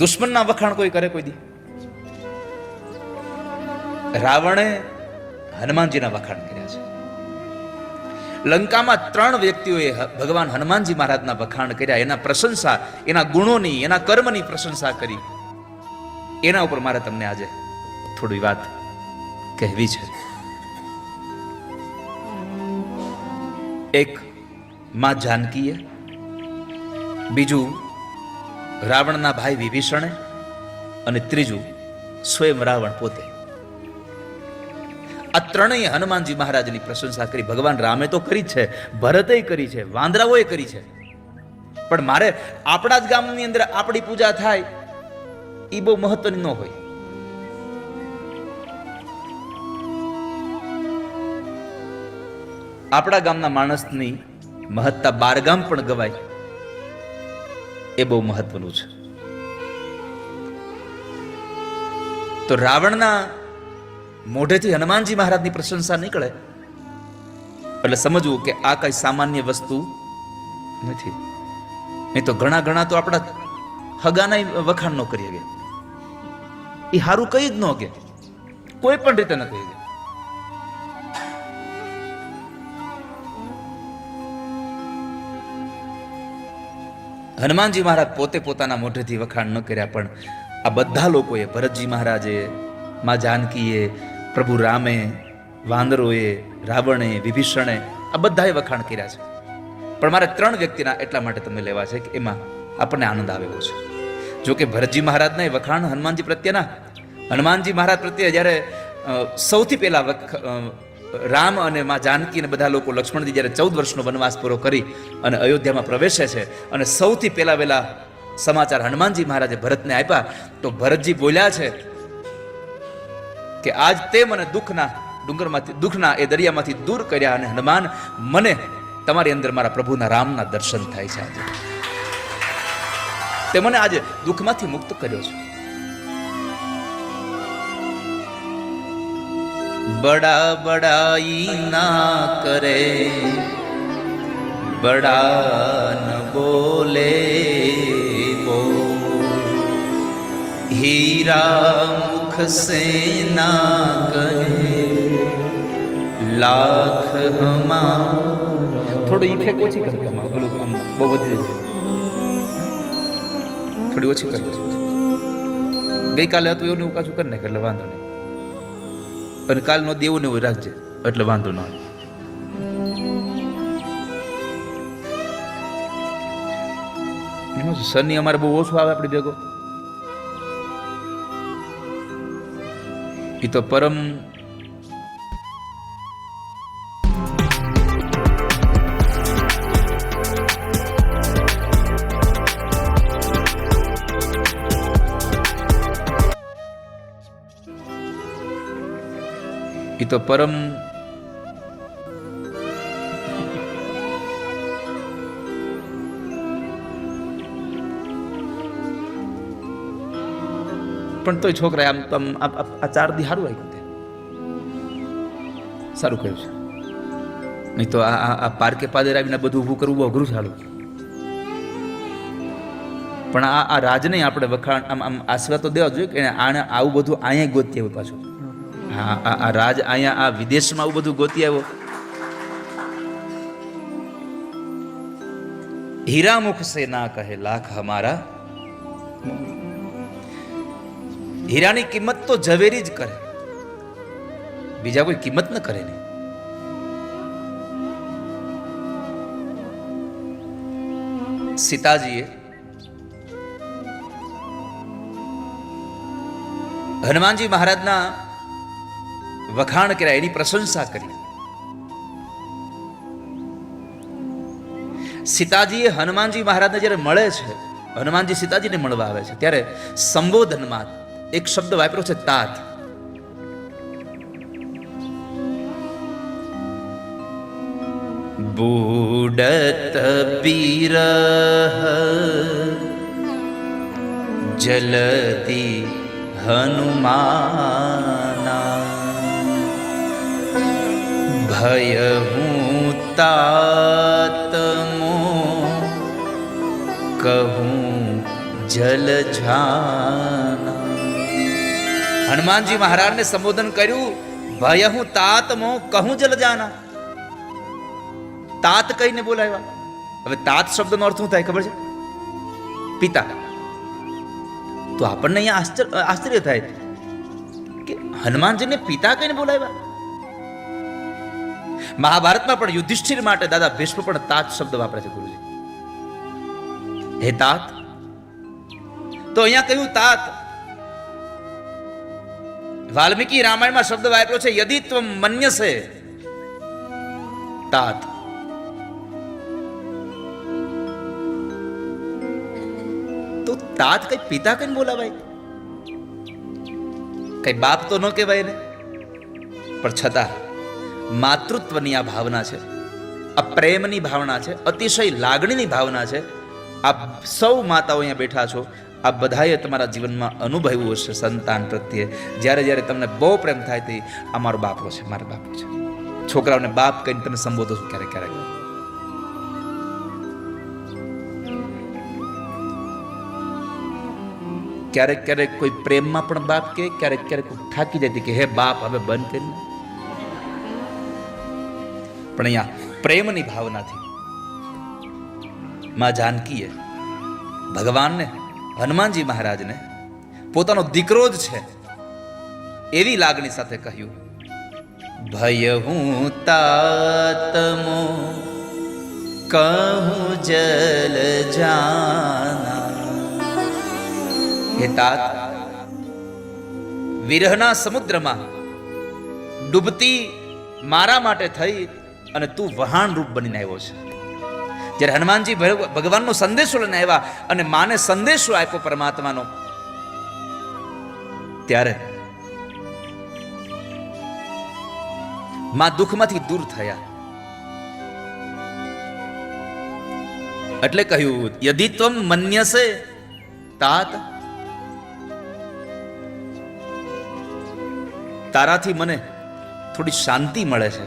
દુશ્મનના વખાણ કોઈ કરે કોઈ દી? રાવણે હનુમાનજીના વખાણ કર્યા છે. લંકામાં 3 વ્યક્તિઓએ ભગવાન હનુમાનજી મહારાજના વખાણ કર્યા, એના પ્રશંસા, એના ગુણોની, એના કર્મની પ્રશંસા કરી. એના ઉપર મારે તમને આજે થોડી વાત કહેવી છે. એક માં જાનકીએ, બીજું રાવણના ભાઈ વિભીષણે, અને ત્રીજું સ્વયં રાવણ પોતે. આ ત્રણેય હનુમાનજી મહારાજની પ્રશંસા કરી. ભગવાન રામે તો કરી છે, ભરતે કરી છે, વાંદરાઓએ કરી છે. પણ મારે આપણા જ ગામની અંદર આપણી પૂજા થાય એ બહુ મહત્વની ન હોય. આપણા ગામના માણસની મહત્તા 12 ગામ પણ ગવાય, એ બહુ મહત્વનું છે. તો રાવણના મોઢેથી હનુમાનજી મહારાજની પ્રશંસા નીકળે એટલે સમજવું કે આ કઈ સામાન્ય વસ્તુ નથી. નહીં તો ઘણા તો આપણા હગાના વખાણ ન કરી શકે. એ હારું કઈ જ ન કે, કોઈ પણ રીતે ન કહી શકે. હનુમાનજી મહારાજ પોતે પોતાના મોઢેથી વખાણ ન કર્યા, પણ આ બધા લોકોએ, ભરતજી મહારાજે, માં જાનકીએ, પ્રભુ રામે, વાંદરોએ, રાવણે, વિભીષણે, આ બધાએ વખાણ કર્યા છે. પણ મારે 3 વ્યક્તિના એટલા માટે તમે લેવા છે કે એમાં આપણને આનંદ આવે એવો છે. જો કે ભરતજી મહારાજના વખાણ હનુમાનજી પ્રત્યેના, હનુમાનજી મહારાજ પ્રત્યે જ્યારે સૌથી પહેલા રામ અને માં જાનકી અને બધા લોકો, લક્ષ્મણજી જ્યારે 14 વર્ષનો વનવાસ પૂરો કરી અને અયોધ્યામાં પ્રવેશે છે, અને સૌથી પહેલા વહેલા સમાચાર હનુમાનજી મહારાજે ભરતને આપ્યા, તો ભરતજી બોલ્યા છે કે આજ તે મને દુઃખના ડુંગરમાંથી, દુઃખના એ દરિયામાંથી દૂર કર્યા, અને હનુમાન, મને તમારી અંદર મારા પ્રભુના રામના દર્શન થાય છે. આજે તે મને આજે દુઃખમાંથી મુક્ત કર્યો છે. બડા બડાઈ ના કરે, બડા ન બોલે, હીરા મુખ સે ના કહે, લાખ હમા. થોડું ઇફેક્ટ ઓછી કરી, બહુ વધી જાય, થોડી ઓછી કરી. ગઈકાલે હતું એવું ને પાછું કરી નાખે એટલે વાંધો નહીં, અને કાલ નો દેવું ને એવું રાખજે એટલે વાંધો ન આવે. શનિ અમારે બહુ ઓછું આવે આપણી ભેગો. એ તો પરમ પણ તોય છોકરા આમ આ 4 દી સારું આવ્યું, સારું કહ્યું છે. નહીં તો આ પાર્કે પાદર આવીને બધું ઊભું કરવું બહુ અઘરું સારું. પણ આ રાજને આપણે વખાણ આમ આશીર્વાદ તો દેવા જોઈએ કે આને આવું બધું અહીંયા ગોતી આવ્યું પાછું. હા, આ રાજ અહીંયા આ વિદેશમાં આવું બધું ગોતી આવ્યો. હીરા મુખ સે ના કહે લાખ હમારા. હીરાની કિંમત તો ઝવેરી જ કરે, બીજા કોઈ કિંમત ન કરે નહીં. સીતાજીએ હનુમાનજી મહારાજના વખાણ કર્યા, એની પ્રશંસા કરી. સીતાજીએ હનુમાનજી મહારાજને જ્યારે મળે છે, હનુમાનજી સીતાજીને મળવા આવે છે, ત્યારે સંબોધનમાં એક શબ્દ વાપર્યો છે, તાત. બુડત બીરહ જલતી હનુમાના, ભય હું તાતમો કહું જલ જાના. હનુમાનજી મહારાજને સંબોધન કર્યું, ભય હું તાત મો કહું જલ જાના. તાત કહીને બોલાવ્યા. હવે તાત શબ્દનો અર્થ શું થાય ખબર છે? પિતા. તો આપણને અહીંયા આશ્ચર્ય થાય કે હનુમાનજીને પિતા કહીને બોલાવ્યા. મહાભારતમાં પણ યુધિષ્ઠિર માટે દાદા ભીષ્મ પણ તાત શબ્દ વાપરે છે ગુરુજી. હે તાત. તો અહીંયા કહ્યું તાત. વાલ્મીકી રામાયણમાં શબ્દ વાપર્યો છે યદિ ત્વમ મન્યસે તાત. તો તાત કઈ પિતા કઈ બોલાવાય? કઈ બાપ તો ન કહેવાય ને. પણ છતાં માતૃત્વની આ ભાવના છે, આ પ્રેમની ભાવના છે, અતિશય લાગણીની ભાવના છે. આ સૌ માતાઓ અહીંયા બેઠા છો, આ બધાએ તમારા જીવનમાં અનુભવ્યું હશે સંતાન પ્રત્યે. જ્યારે જ્યારે તમને બહુ પ્રેમ થાય તે આ મારો બાપો છે, મારો બાપો છે. છોકરાઓને બાપ કહીને તમે સંબોધો છો ક્યારેક ક્યારેક. ક્યારેક ક્યારેક કોઈ પ્રેમમાં પણ બાપ કે, ક્યારેક ક્યારેક થાકી જાય કે હે બાપ હવે બંધ કરીને. પણ અહીંયા પ્રેમની ભાવનાથી માં જાનકીએ ભગવાનને, હનુમાનજી મહારાજને પોતાનો દીકરો જ છે એવી લાગણી સાથે કહ્યું, ભય હું તાતમો કહું જલ જાના. હે તાત, વિરહના સમુદ્રમાં ડૂબતી મારા માટે થઈ અને તું વહાણ રૂપ બનીને આવ્યો છે. જ્યારે હનુમાનજી ભગવાનનો સંદેશો લઈને આવ્યા અને માને સંદેશો આપ્યો પરમાત્માનો, ત્યારે માં દુઃખમાંથી દૂર થયા. એટલે કહ્યું યદિ ત્વમ મન્યસે તાત, તારાથી મને થોડી શાંતિ મળે છે,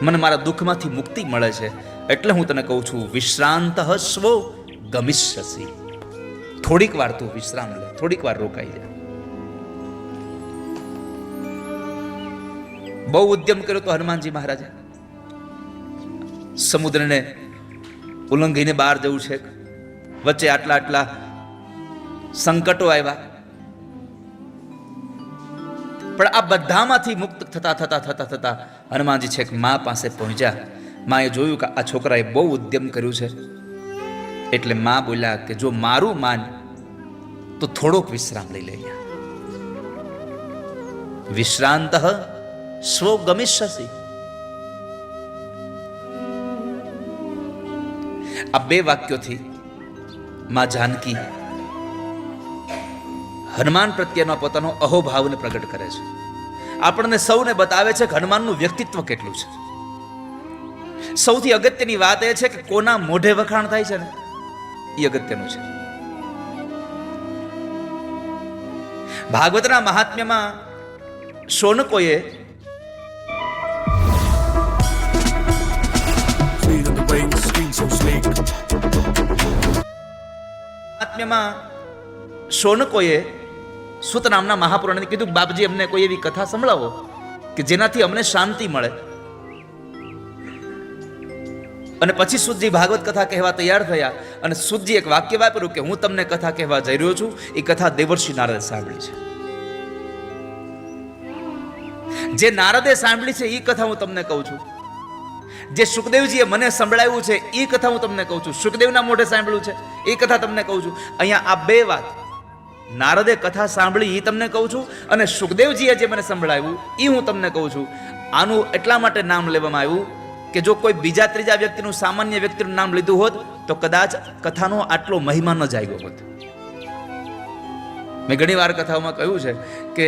મને મારા દુઃખમાંથી મુક્તિ મળે છે. એટલે હું તને કહું છું વિશ્રાંત સ્વો ગમિષ્યસી. થોડીક વાર તું વિશ્રામ લે, થોડીક વાર રોકાઈ જાય. બહુ ઉદ્યમ કર્યો તો હનુમાનજી મહારાજે. સમુદ્રને ઉલ્લંઘીને બહાર જવું છે, વચ્ચે આટલા આટલા સંકટો આવ્યા, પણ આ બધામાંથી મુક્ત થતા થતા થતા થતા હનુમાનજી છેક મા પાસે પહોંચ્યા. માએ જોયું કે આ છોકરાએ બહુ ઉદ્યમ કર્યું છે, એટલે મા બોલ્યા કે જો મારું માન તો થોડોક વિશ્રામ લઈ લે. વિશ્રાંત સ્વો ગમિષ્યસી. આ બે વાક્યોથી માં જાનકી હનુમાન પ્રત્યેનો પોતાનો અહોભાવને પ્રગટ કરે છે. આપણને સૌને બતાવે છે કે હનુમાનનું વ્યક્તિત્વ કેટલું છે. સૌથી અગત્યની વાત એ છે કે કોના મોઢે વખાણ થાય છે ને એ અગત્યનું છે. ભાગવતના મહાત્મ્યમાં શૌનકોએ સુત નામના મહાપુરાણને કીધું બાપજી અમને કોઈ એવી કથા સંભળાવો કે જેનાથી અમને શાંતિ મળે. અને પછી સુતજી ભાગવત કથા કહેવા તૈયાર થયા અને સુતજી એક વાક્ય વાપર્યું કે હું તમને કથા કહેવા જઈ રહ્યો છું. એ કથા દેવર્ષિ નારદે સાંભળી છે. જે નારદે સાંભળી છે એ કથા હું તમને કહું છું. જે સુખદેવજીએ મને સંભળાવ્યું છે એ કથા હું તમને કહું છું. સુખદેવના મોઢે સાંભળ્યું છે એ કથા તમને કહું છું. અહીંયા આ બે વાત, નારદે કથા સાંભળી એ તમને કહું છું અને સુખદેવજીએ જે મને સંભળાવ્યું એ હું તમને કહું છું. આનું એટલા માટે નામ લેવામાં આવ્યું કે જો કોઈ બીજા ત્રીજા વ્યક્તિનું, સામાન્ય વ્યક્તિનું નામ લીધું હોત તો કદાચ કથાનો આટલો મહિમા ન જાગ્યો હોત. મેં ઘણી વાર કથાઓમાં કહ્યું છે કે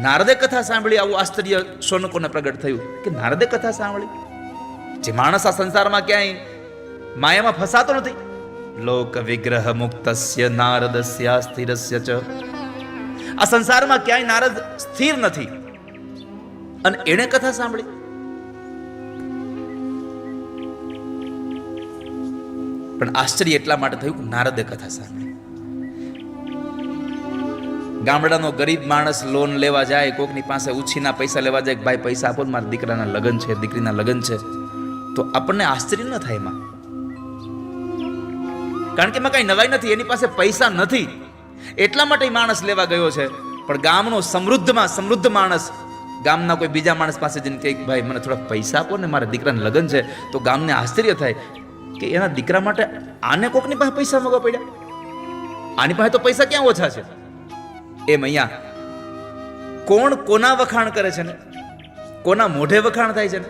નારદે કથા સાંભળી આવું આશ્ચર્ય શૌનકોને પ્રગટ થયું કે નારદે કથા સાંભળી. જે માણસ આ સંસારમાં ક્યાંય માયામાં ફસાતો નથી, લોક વિગ્રહ મુક્તસ્ય નારદસ્ય સ્થિરસ્ય ચ, આ સંસારમાં ક્યાંય નારદ સ્થિર નથી અને એણે કથા સાંભળી. પણ આશ્ચર્ય એટલા માટે થયું કે નારદે કથા સાંભળી. ગામડાનો ગરીબ માણસ લોન લેવા જાય, કોકની પાસે ઉછીના પૈસા લેવા જાય, ભાઈ પૈસા આપો, મારા દીકરાના લગ્ન છે, દીકરીના લગ્ન છે, તો આપણને આશ્ચર્ય ન થાય એમાં, કારણ કે એમાં કઈ નવાઈ નથી, એની પાસે પૈસા નથી એટલા માટે માણસ લેવા ગયો છે. પણ ગામનો સમૃદ્ધ માણસ ગામના કોઈ બીજા માણસ પાસે જઈને કે ભાઈ મને થોડા પૈસા આપો ને, મારા દીકરાના લગ્ન છે, તો ગામને આશ્ચર્ય થાય કે એના દીકરા માટે આને કોકની પાસે પૈસા માંગવા પડ્યા, આની પાસે તો પૈસા ક્યાં ઓછા છે. એમ અહીંયા કોણ કોના વખાણ કરે છે ને, કોના મોઢે વખાણ થાય છે ને,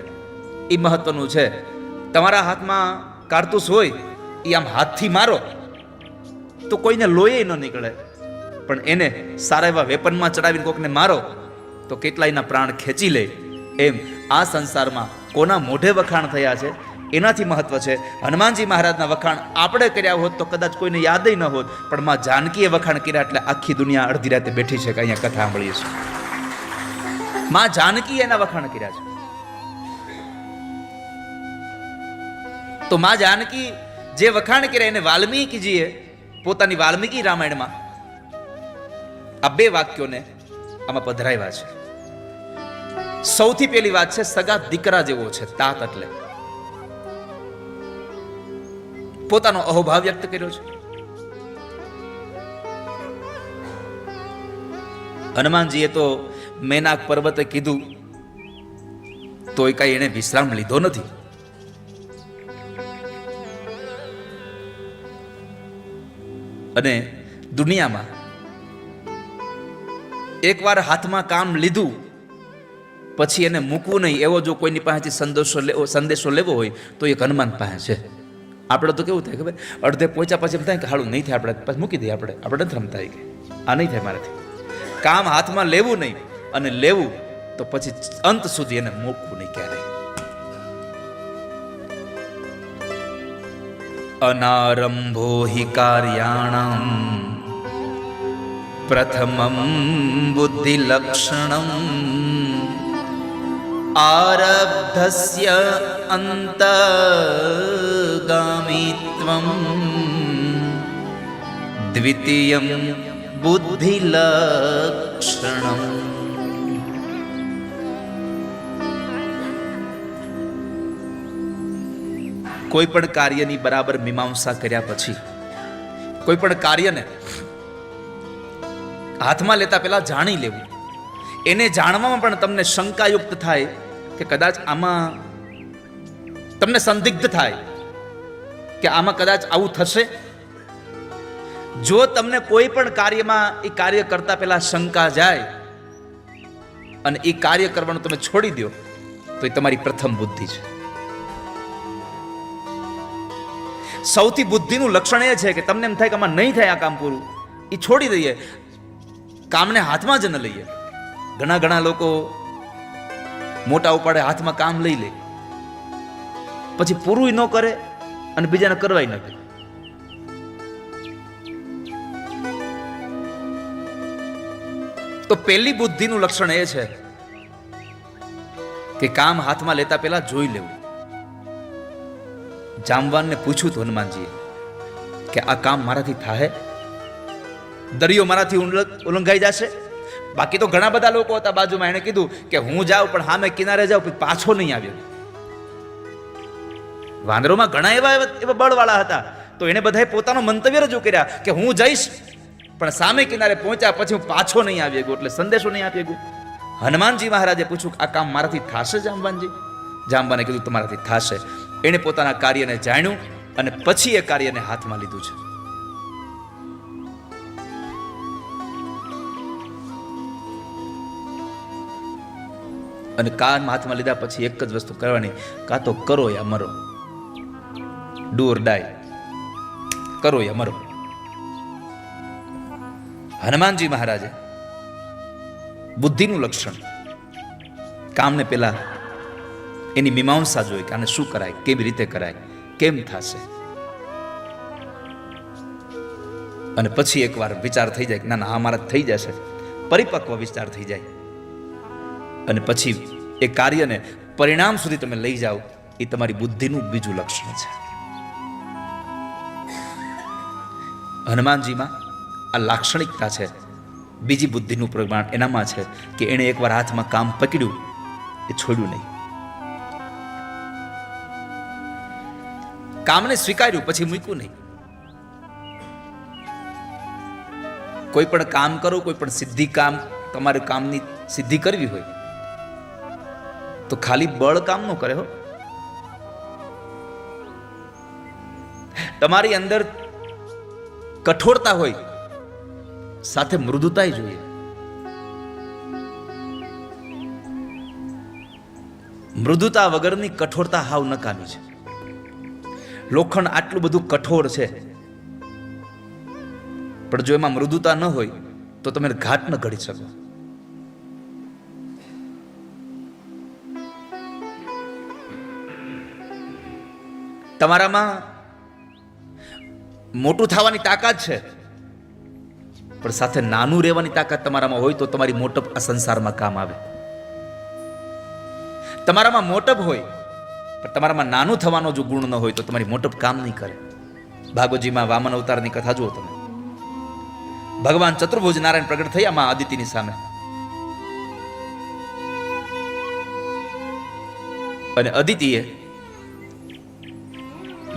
એ મહત્વનું છે. તમારા હાથમાં કારતૂસ હોય, એ આમ હાથથી મારો તો કોઈને લોહી ન નીકળે, પણ એને સારા એવા વેપનમાં ચડાવીને કોકને મારો તો કેટલાયના પ્રાણ ખેંચી લે. એમ આ સંસારમાં કોના મોઢે વખાણ થયા છે એનાથી મહત્વ છે. હનુમાનજી મહારાજના વખાણ આપણે કર્યા હોત તો કદાચ કોઈને યાદ ન હોત, પણ માં જાનકીએ વખાણ કર્યા એટલે આખી દુનિયા અડધી રાતે બેઠી છે કે અહીંયા કથા સાંભળીએ છીએ. માં જાનકી એના વખાણ કર્યા છે. તો માં જાનકી જે વખાણ કર્યા એને વાલ્મીકીજીએ પોતાની વાલ્મીકી રામાયણમાં આ બે વાક્યોને આમાં પધરાવ્યા છે. સૌથી પહેલી વાત છે, સગા દીકરા જેવો છે તાત, એટલે પોતાનો અહોભાવ વ્યક્ત કર્યો છે. હનુમાનજીએ તો મેનાક પર્વતે કીધું તોય કઈ એને વિશ્રામ લીધો નથી. અને દુનિયામાં એકવાર હાથમાં કામ લીધું પછી એને મૂકવું નહીં, એવો જો કોઈની પાસેથી સંદેશો લેવો હોય તો એક હનુમાન પાસે છે. આપણે તો કેવું થાય ખબર, અડધે પહોંચ્યા પછી એમ થાય કે હાલું નહીં થાય, આપણે પછી મૂકી દઈએ, આપણે નથી રમતા, કે આ નહીં થાય મારાથી. કામ હાથમાં લેવું નહીં, અને લેવું તો પછી અંત સુધી એને મૂકવું નહીં ક્યારેય. અનારંભો હિ કાર્યાણમ પ્રથમં બુદ્ધિલક્ષણમ આરબ્ધસ્ય અંતગામિત્વમ દ્વિતીયં બુદ્ધિલક્ષણમ. કોઈ પણ કાર્યની બરાબર મીમાંસા કર્યા પછી, કોઈ પણ કાર્યને હાથમાં લેતા પહેલા જાણી લેવું. એને જાણવામાં પણ તમને શંકાયુક્ત થાય કે કદાચ આમાં, તમને સંદિગ્ધ થાય કે આમાં કદાચ આવું થશે. જો તમને કોઈ પણ કાર્યમાં એ કાર્ય કરતા પહેલા શંકા જાય અને એ કાર્ય કરવાનું તમે છોડી દો તો એ તમારી પ્રથમ બુદ્ધિ છે. સૌથી બુદ્ધિનું લક્ષણ એ છે કે તમને એમ થાય કે આમાં નહીં થાય આ કામ પૂરું, એ છોડી દઈએ, કામને હાથમાં જ ન લઈએ. ઘણા લોકો મોટા ઉપાડે હાથમાં કામ લઈ લે, પછી પૂરું ન કરે અને બીજાને કરવાય ન દે. તો પહેલી બુદ્ધિનું લક્ષણ એ છે કે કામ હાથમાં લેતા પહેલા જોઈ લેવું. જામવાનને પૂછ્યું હતું હનુમાનજીએ કે આ કામ મારાથી થાય, દરિયો મારાથી ઉલ્લંઘાઈ જશે? બાકી તો ઘણા બધા લોકો હતા બાજુમાં, એને કીધું કે હું જાઉં પણ સામે કિનારે જાઉં, પાછો નહીં આવ્યો. વાંદરોમાં ઘણા એવા બળવાળા હતા, તો એને બધાએ પોતાનો મંતવ્ય રજૂ કર્યા કે હું જઈશ પણ સામે કિનારે પહોંચ્યા પછી હું પાછો નહીં આવી ગયો, એટલે સંદેશો નહીં આપી ગયો. હનુમાનજી મહારાજે પૂછ્યું આ કામ મારાથી થશે જામવાનજી? જામવાને કીધું તમારાથી થશે. એને પોતાના કાર્યને જાણ્યું અને પછી એ કાર્યને હાથમાં લીધું છે. અને કામ હાથમાં લીધા પછી એક જ વસ્તુ કરવાની, કાં તો કરો યા મરો, ડુ ઓર ડાય, કરો યા મરો. હનુમાનજી મહારાજે બુદ્ધિનું લક્ષણ, કામને પેલા એની મીમાંસા જોઈ કે આને શું કરાય, કેવી રીતે કરાય, કેમ થશે, અને પછી એકવાર વિચાર થઈ જાય કે ના હા મારા થઈ જશે, પરિપક્વ વિચાર થઈ જાય, અને પછી એ કાર્યને પરિણામ સુધી તમે લઈ જાઓ, એ તમારી બુદ્ધિનું બીજું લક્ષણ છે. હનુમાનજીમાં આ લાક્ષણિકતા છે, બીજી બુદ્ધિનું પ્રમાણ એનામાં છે કે એણે એકવાર હાથમાં કામ પકડ્યું એ છોડ્યું નહીં. કામને સ્વીકાર્યું પછી મૂક્યું નહીં. કોઈ પણ કામ કરો, કોઈ પણ સિદ્ધિ કામ, તમારે કામની સિદ્ધિ કરવી હોય તો ખાલી બળ કામ ન કરે હો. તમારી અંદર કઠોરતા હોય, સાથે મૃદુતા જોઈએ. મૃદુતા વગરની કઠોરતા હાવ નકામી છે. લોખંડ આટલું બધું કઠોર છે, પણ જો એમાં મૃદુતા ન હોય તો તમે ઘાટ ન ઘડી શકો. તમારામાં મોટું થવાની તાકાત છે, પણ સાથે નાનું રહેવાની તાકાત તમારામાં હોય તો તમારી મોટપ આ સંસારમાં કામ આવે. તમારામાં મોટપ હોય પણ તમારામાં નાનું થવાનો જો ગુણ ન હોય તો તમારી મોટપ કામ નહીં કરે. ભાગવતજીમાં વામન અવતારની કથા જુઓ તમે. ભગવાન ચતુર્ભુજ નારાયણ પ્રગટ થયા માં આદિત્યની સામે, અને અદિતિએ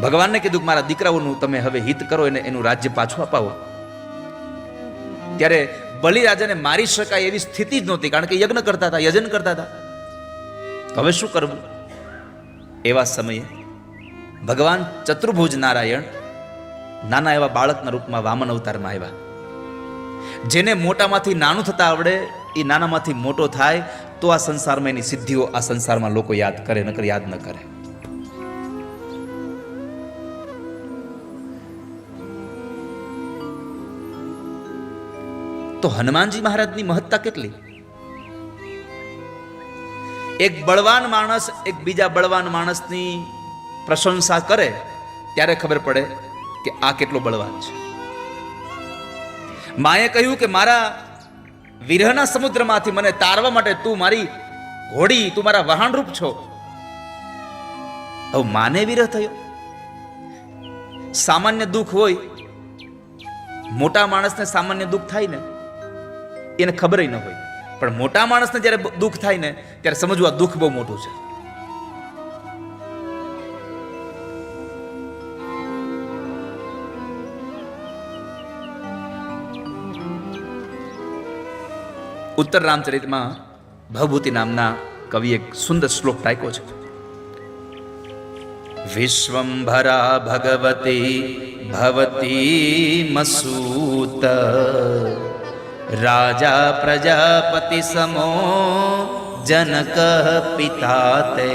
ભગવાનને કીધું કે મારા દીકરાઓનું તમે હવે હિત કરો, એને એનું રાજ્ય પાછું અપાવો. ત્યારે બલિરાજાને મારી શકાય એવી સ્થિતિ જ નહોતી, કારણ કે યજ્ઞ કરતા હતા, યજન કરતા હતા. હવે શું કરવું? એવા સમયે ભગવાન ચતુર્ભુજ નારાયણ નાના એવા બાળકના રૂપમાં વામન અવતારમાં આવ્યા. જેને મોટામાંથી નાનું થતા આવડે એ નાનામાંથી મોટો થાય તો આ સંસારમાં એની સિદ્ધિઓ આ સંસારમાં લોકો યાદ કરે, નકર યાદ ન કરે. તો હનુમાનજી મહારાજની મહત્તા કેટલી! એક બળવાન માણસ એક બીજા બળવાન માણસની પ્રશંસા કરે ત્યારે ખબર પડે કે આ કેટલો બળવાન છે. માએ કહ્યું કે મારા વિરહના સમુદ્રમાંથી મને તારવા માટે તું મારી ઘોડી, તું મારા વહાણરૂપ છો. હવે માને વિરહ થયો. સામાન્ય દુઃખ હોય, મોટા માણસને સામાન્ય દુઃખ થાય ને એને ખબર ન હોય, પણ મોટા માણસને જ્યારે દુઃખ થાય ને ત્યારે સમજવું આ દુઃખ બહુ મોટું છે. ઉત્તર રામચરિતમાં ભવભૂતિ નામના કવિ એક સુંદર શ્લોક ટાંક્યો છે. વિશ્વંભરા ભગવતી ભવતી મસૂત રાજા પ્રજાપતિ સમો જનક પિતા તે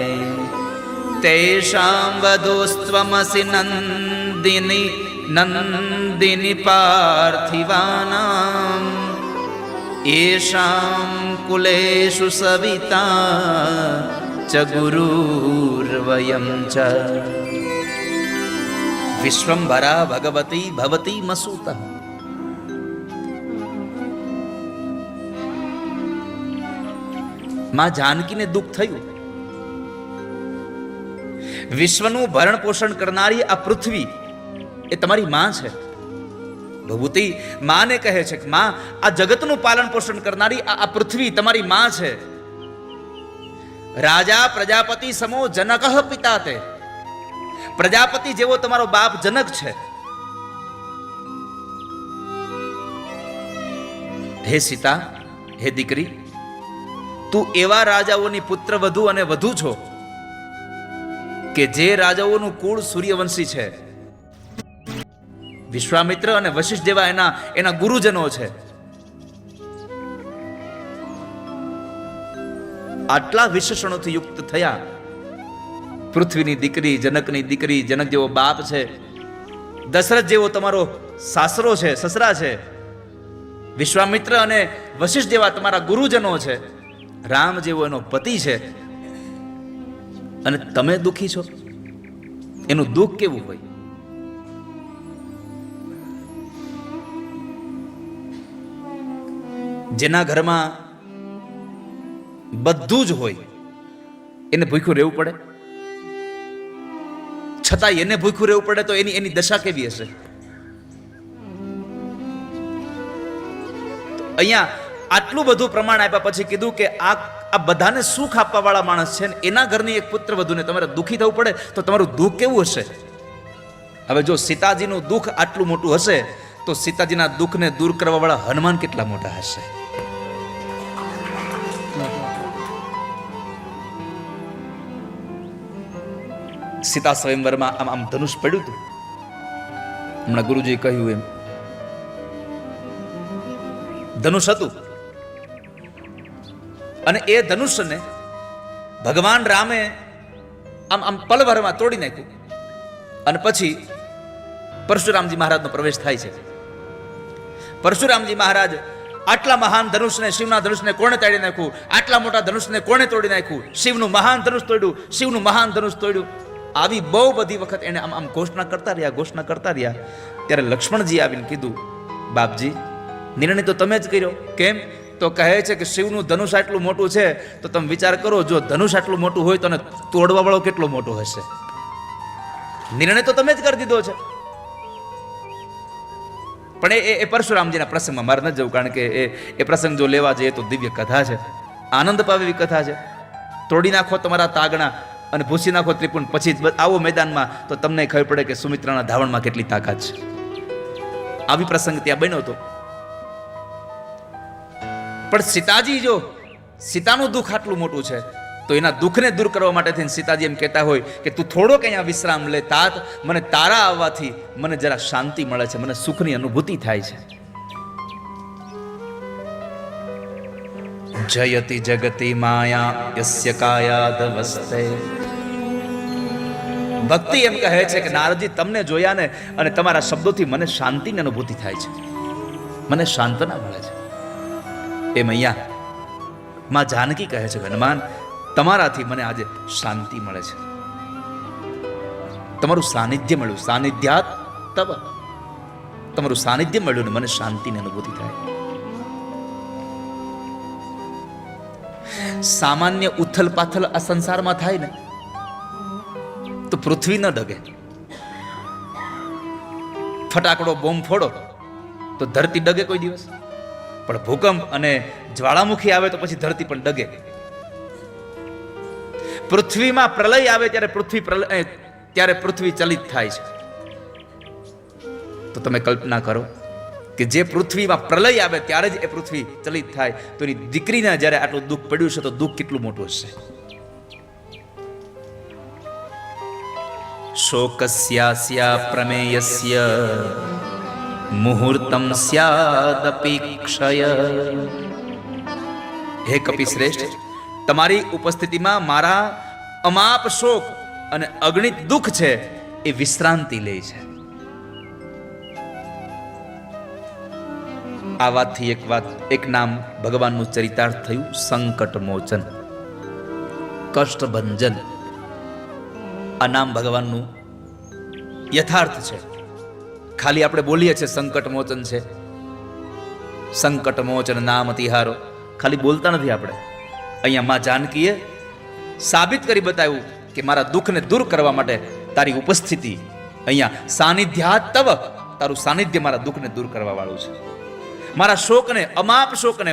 તેષાં વધૂસ્ત્વમસી નંદિની નંદિની પાર્થિવાનાં येषां कुलेषु सविता च गुरुर्वयं च विश्वंभरा भगवती भवती मसूतः. માં જાનકીને દુઃખ થયું. વિશ્વનું ભરણ પોષણ કરનારી આ પૃથ્વી એ તમારી માં છે. ભભૂતિ માને કહે છે કે માં, આ જગતનું પાલન પોષણ કરનારી આ પૃથ્વી તમારી માં છે. રાજા પ્રજાપતિ સમો જનક પિતા તે, પ્રજાપતિ જેવો તમારો બાપ જનક છે. હે સીતા, હે દીકરી, તું એવા રાજાઓની પુત્ર વધુ અને વધુ છો કે જે રાજાઓનું કુળ સૂર્યવંશી છે. વિશ્વામિત્ર અને વશિષ્ઠ જેવા એના ગુરુજનો છે. આટલા વિશેષણોથી યુક્ત થયા. પૃથ્વીની દીકરી, જનકની દીકરી, જનક જેવો બાપ છે, દશરથ જેવો તમારો સાસરો છે, સસરા છે, વિશ્વામિત્ર અને વશિષ્ઠ જેવા તમારા ગુરુજનો છે, રામ જેવો એનો પતિ છે, અને તમે દુઃખી છો. એનું દુઃખ કેવું હોય! જેના ઘરમાં બધું જ હોય એને ભૂખ્યું રહેવું પડે, છતાં એને ભૂખ્યું રહેવું પડે તો એની દશા કેવી હશે? અહીંયા આટલું બધું પ્રમાણ આપ્યા પછી કીધું કે આ બધાને સુખ આપવા વાળા માણસ છે ને એના ઘરની એક પુત્ર વધુને તમારે દુઃખી થવું પડે તો તમારું દુઃખ કેવું હશે? હવે જો સીતાજીનું દુઃખ આટલું મોટું હશે તો સીતાજીના દુઃખને દૂર કરવા વાળા હનુમાન કેટલા મોટા હશે? સીતા સ્વયંવરમાં આમ ધનુષ પડ્યું હતું, હમણાં ગુરુજી કહ્યું એમ ધનુષ હતું અને એ ધનુષને ભગવાન રામે આમ પલભરમાં તોડી નાખ્યું અને પછી પરશુરામજી મહારાજનો પ્રવેશ થાય છે. પરશુરામજી મહારાજ આટલા મહાન ધનુષને, શિવના ધનુષને કોણે તોડી નાખ્યું? આટલા મોટા ધનુષને કોણે તોડી નાખ્યું? શિવનું મહાન ધનુષ તોડ્યું, શિવનું મહાન ધનુષ તોડ્યું. આવી બહુ બધી વખત એને આમ ઘોષણા કરતા રહ્યા. ત્યારે લક્ષ્મણજી આવીને કીધું, બાપજી નિર્ણય તો તમે જ કર્યો. કેમ? તો કહે છે કે શિવનું ધનુષ આટલું મોટું છે તો તમે વિચાર કરો, જો ધનુષ આટલું મોટું હોય તો એને તોડવા વાળો કેટલો મોટો હશે? નિર્ણય તો તમે જ કરી દીધો છે. પણ એ પરશુરામજીના પ્રસંગમાં મારે ન જવું, કારણ કે એ પ્રસંગ જો લેવા જઈએ તો દિવ્ય કથા છે, આનંદ પાવે એવી કથા છે. તોડી નાખો તમારા તાગણા અને ભૂસી નાખો ત્રિપુંડ, પછી આવો મેદાનમાં તો તમને ખબર પડે કે સુમિત્રાના ધાવણમાં કેટલી તાકાત છે. આવી પ્રસંગ ત્યાં બન્યો હતો. પણ સીતાજી, જો સીતાનું દુઃખ આટલું મોટું છે તો એના દુઃખને દૂર કરવા માટે થઈને સીતાજી એમ કહેતા હોય કે તું થોડોક અહીંયા વિશ્રામ લે તાત, મને તારા આવવાથી મને જરા શાંતિ મળે છે, મને સુખની અનુભૂતિ થાય છે. જયતિ જગતિ માયા યસ્ય કાયાદવસ્તે. ભક્તિ એમ કહે છે કે નારદજી તમને જોયા ને અને તમારા શબ્દોથી મને શાંતિની અનુભૂતિ થાય છે, મને સાંત્વના મળે છે. એમ અહીંયા માં જાનકી કહે છે, હનુમાન તમારાથી મને આજે શાંતિ મળે છે, તમારું સાનિધ્ય મળ્યું, સાનિધ્યાત તવ, તમારું સાનિધ્ય મળ્યું ને મને શાંતિની અનુભૂતિ થાય. સામાન્ય ઉથલ પાથલ આ સંસારમાં થાય ને તો પૃથ્વી ન ડગે. ફટાકડો બોમ્બ ફોડો તો ધરતી ડગે કોઈ દિવસ, પણ ભૂકંપ અને જ્વાળામુખી આવે તો પછી ધરતી પણ ડગે. પૃથ્વીમાં પ્રલય આવે ત્યારે પૃથ્વી ચલિત થાય છે. તો તમે કલ્પના કરો કે જે પૃથ્વીમાં પ્રલય આવે ત્યારે જ એ પૃથ્વી ચલિત થાય, તો એની દીકરીને જ્યારે આટલું દુઃખ પડ્યું છે તો દુઃખ કેટલું મોટું હશે. શોકસ્યાસ્યા પ્રમેયસ્ય મુહૂર્તમ સ્યાદપેક્ષય. હે કપિ શ્રેષ્ઠ, તમારી ઉપસ્થિતિમાં મારા અમાપ શોક અને અગણિત દુઃખ છે એ વિશ્રાંતિ લે છે. આ વાતથી એક નામ ભગવાનનું ચરિતાર્થ થયું, સંકટ મોચન, કષ્ટભંજન. આ નામ ભગવાનનું યથાર્થ છે. ખાલી આપણે બોલીએ છીએ સંકટ મોચન છે, સંકટ મોચન નામ તિહારો, ખાલી બોલતા નથી આપણે. અહીંયા માં જાનકીએ સાબિત કરી બતાવ્યું કે મારા દુઃખને દૂર કરવા માટે તારી ઉપસ્થિતિ અહીંયા સાનિધ્યાત તવ, તારું સાનિધ્ય મારા દુઃખને દૂર કરવા વાળું છે. મારા શોકને, અમાપ શોકને,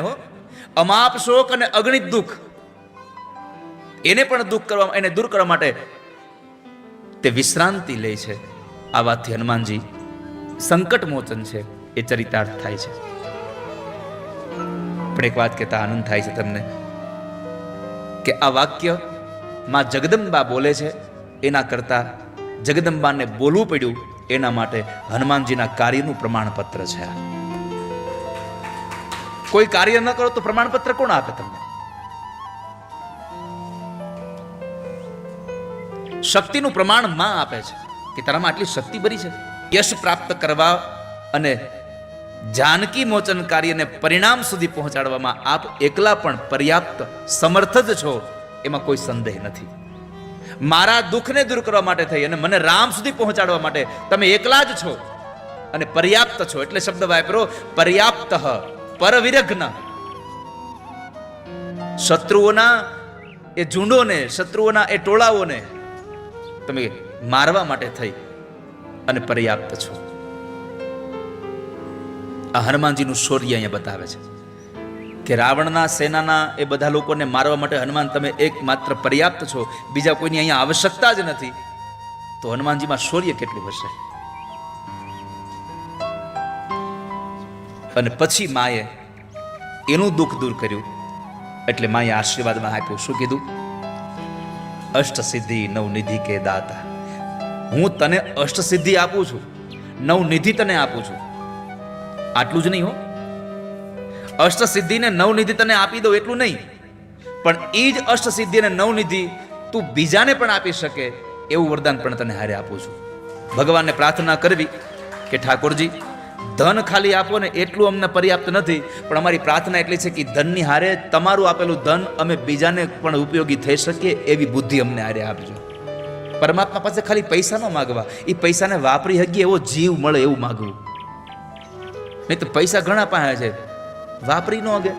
અમાપ શોક અને અગણિત દુઃખ, એને પણ એને દૂર કરવા માટે તે વિશ્રાંતિ લે છે. આ વાતથી હનુમાનજી સંકટ મોચન છે એ ચરિતાર્થ થાય છે. પણ એક વાત કહેતા આનંદ થાય છે તમને કે આ વાક્ય માં જગદંબા બોલે છે એના કરતા જગદંબાને બોલવું પડ્યું એના માટે હનુમાનજીના કાર્યનું પ્રમાણપત્ર છે. કોઈ કાર્ય ન કરો તો પ્રમાણપત્ર કોણ આપે તમને? શક્તિનું પ્રમાણ માં આપે છે કે તારામાં આટલી શક્તિ ભરી છે. યશ પ્રાપ્ત કરવા અને જાનકી મોચન કાર્યને પરિણામ સુધી પહોંચાડવામાં આપ એકલા પણ પર્યાપ્ત સમર્થ જ છો, એમાં કોઈ સંદેહ નથી. મારા દુઃખને દૂર કરવા માટે થઈ અને મને રામ સુધી પહોંચાડવા માટે તમે એકલા જ છો અને પર્યાપ્ત છો. એટલે શબ્દ વાપરો પર્યાપ્ત, પરવિરઘ્ન. શત્રુઓના એ ઝુંડોને, શત્રુઓના એ ટોળાઓને તમે મારવા માટે થઈ અને પર્યાપ્ત છો. આ હનુમાનજીનું શૌર્ય અહીંયા બતાવે છે. કે રાવણના સેનાના એ બધા લોકોને મારવા માટે હનુમાન તમે એકમાત્ર પર્યાપ્ત છો, બીજા કોઈની અહીંયા આવશ્યકતા જ નથી, તો હનુમાનજીમાં શૌર્ય કેટલું હશે. અને પછી માએ એનું દુઃખ દૂર કર્યું, એટલે માએ આશીર્વાદમાં આપ્યું. શું કીધું? અષ્ટ સિદ્ધિ નવ નિધિ કે દાતા. હું તને અષ્ટ સિદ્ધિ આપું છું, નવ નિધિ તને આપું છું. આટલું જ નહીં હો, અષ્ટ સિદ્ધિ ને નવ નિધિ તને આપી દો એટલું નહીં, પણ એ જ અષ્ટ સિદ્ધિ અને નવ નિધિ તું બીજાને પણ આપી શકે એવું વરદાન પણ તને હારે આપું છું. ભગવાનને પ્રાર્થના કરવી કે ઠાકોરજી ધન ખાલી આપો ને એટલું અમને પર્યાપ્ત નથી, પણ અમારી પ્રાર્થના એટલી છે કે ધનની હારે તમારું આપેલું ધન અમે બીજાને પણ ઉપયોગી થઈ શકીએ એવી બુદ્ધિ અમને હારે આપજો. પરમાત્મા પાસે ખાલી પૈસા ન માગવા, એ પૈસાને વાપરી શકીએ એવો જીવ મળે એવું માગવું. નહીં તો પૈસા ઘણા પાસે છે, વાપરી ન અગે.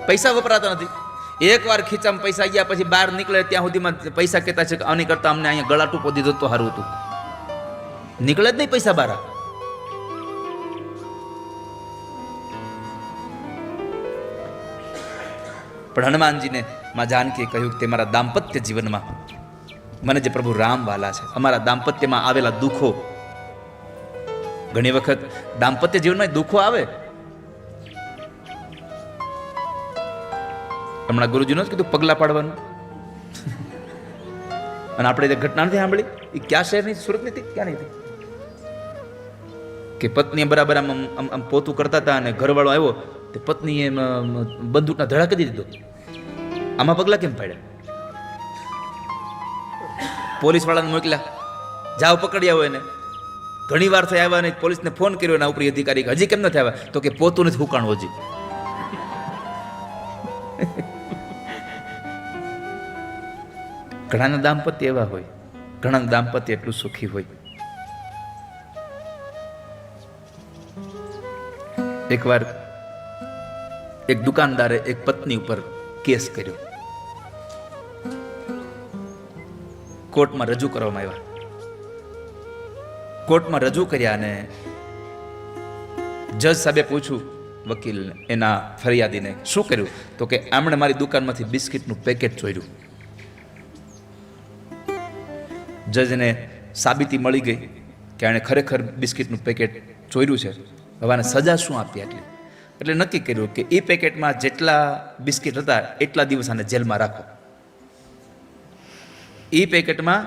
પૈસા વપરાતા નથી. એકવાર ખીચામાં પૈસા ગયા પછી બહાર નીકળે ત્યાં સુધીમાં પૈસા કહેતા છે કે આની કરતા અમને અહીંયા ગળા ટૂંકો દીધો તો સારું હતું. નીકળે જ નહીં પૈસા બહાર. પણ હનુમાનજીને માં જાનકીએ કહ્યું કે તે મારા દાંપત્ય જીવનમાં મને જે પ્રભુ રામ વાલા છે, અમારા દાંપત્યમાં આવેલા દુઃખો, ઘણી વખત દાંપત્ય જીવનમાં દુઃખો આવે. હમણાં ગુરુજીનો જ કીધું પગલા પાડવાનું, અને આપણે જે ઘટના નથી સાંભળી એ ક્યાં શહેરની? સુરતની હતી, ક્યાં નહીં હતી? કે પત્નીએ બરાબર આમ પોતું કરતા હતા અને ઘરવાળો આવ્યો તે પત્નીએ બંદૂકના ધડા કરી દીધો. આમાં પગલા કેમ પાડ્યા? પોલીસ વાળાને મોકલ્યા, જાઓ પકડી આવો એને. ઘણી વાર થઈ આવ્યા નહીં, પોલીસને ફોન કર્યો એના ઉપરી અધિકારી, હજી કેમ નથી આવ્યા? તો કે પોતું નથી હુકાણું હજી. ઘણાના દાંપત્ય એવા હોય, ઘણા દાંપત્ય એટલું સુખી હોય. એકવાર એક દુકાનદારે એક પત્ની ઉપર કેસ કર્યો, કોર્ટમાં રજૂ કરવામાં આવ્યા. કોર્ટમાં રજૂ કર્યા અને જજ સાહેબે પૂછ્યું વકીલને, એના ફરિયાદીને, શું કર્યું? તો કે આમણે મારી દુકાનમાંથી બિસ્કિટનું પેકેટ ચોર્યું. જજને સાબિતી મળી ગઈ કે આણે ખરેખર બિસ્કિટનું પેકેટ ચોર્યું છે. હવે આને સજા શું આપી? એટલે નક્કી કર્યું કે એ પેકેટમાં જેટલા બિસ્કિટ હતા એટલા દિવસ આને જેલમાં રાખો. એ પેકેટમાં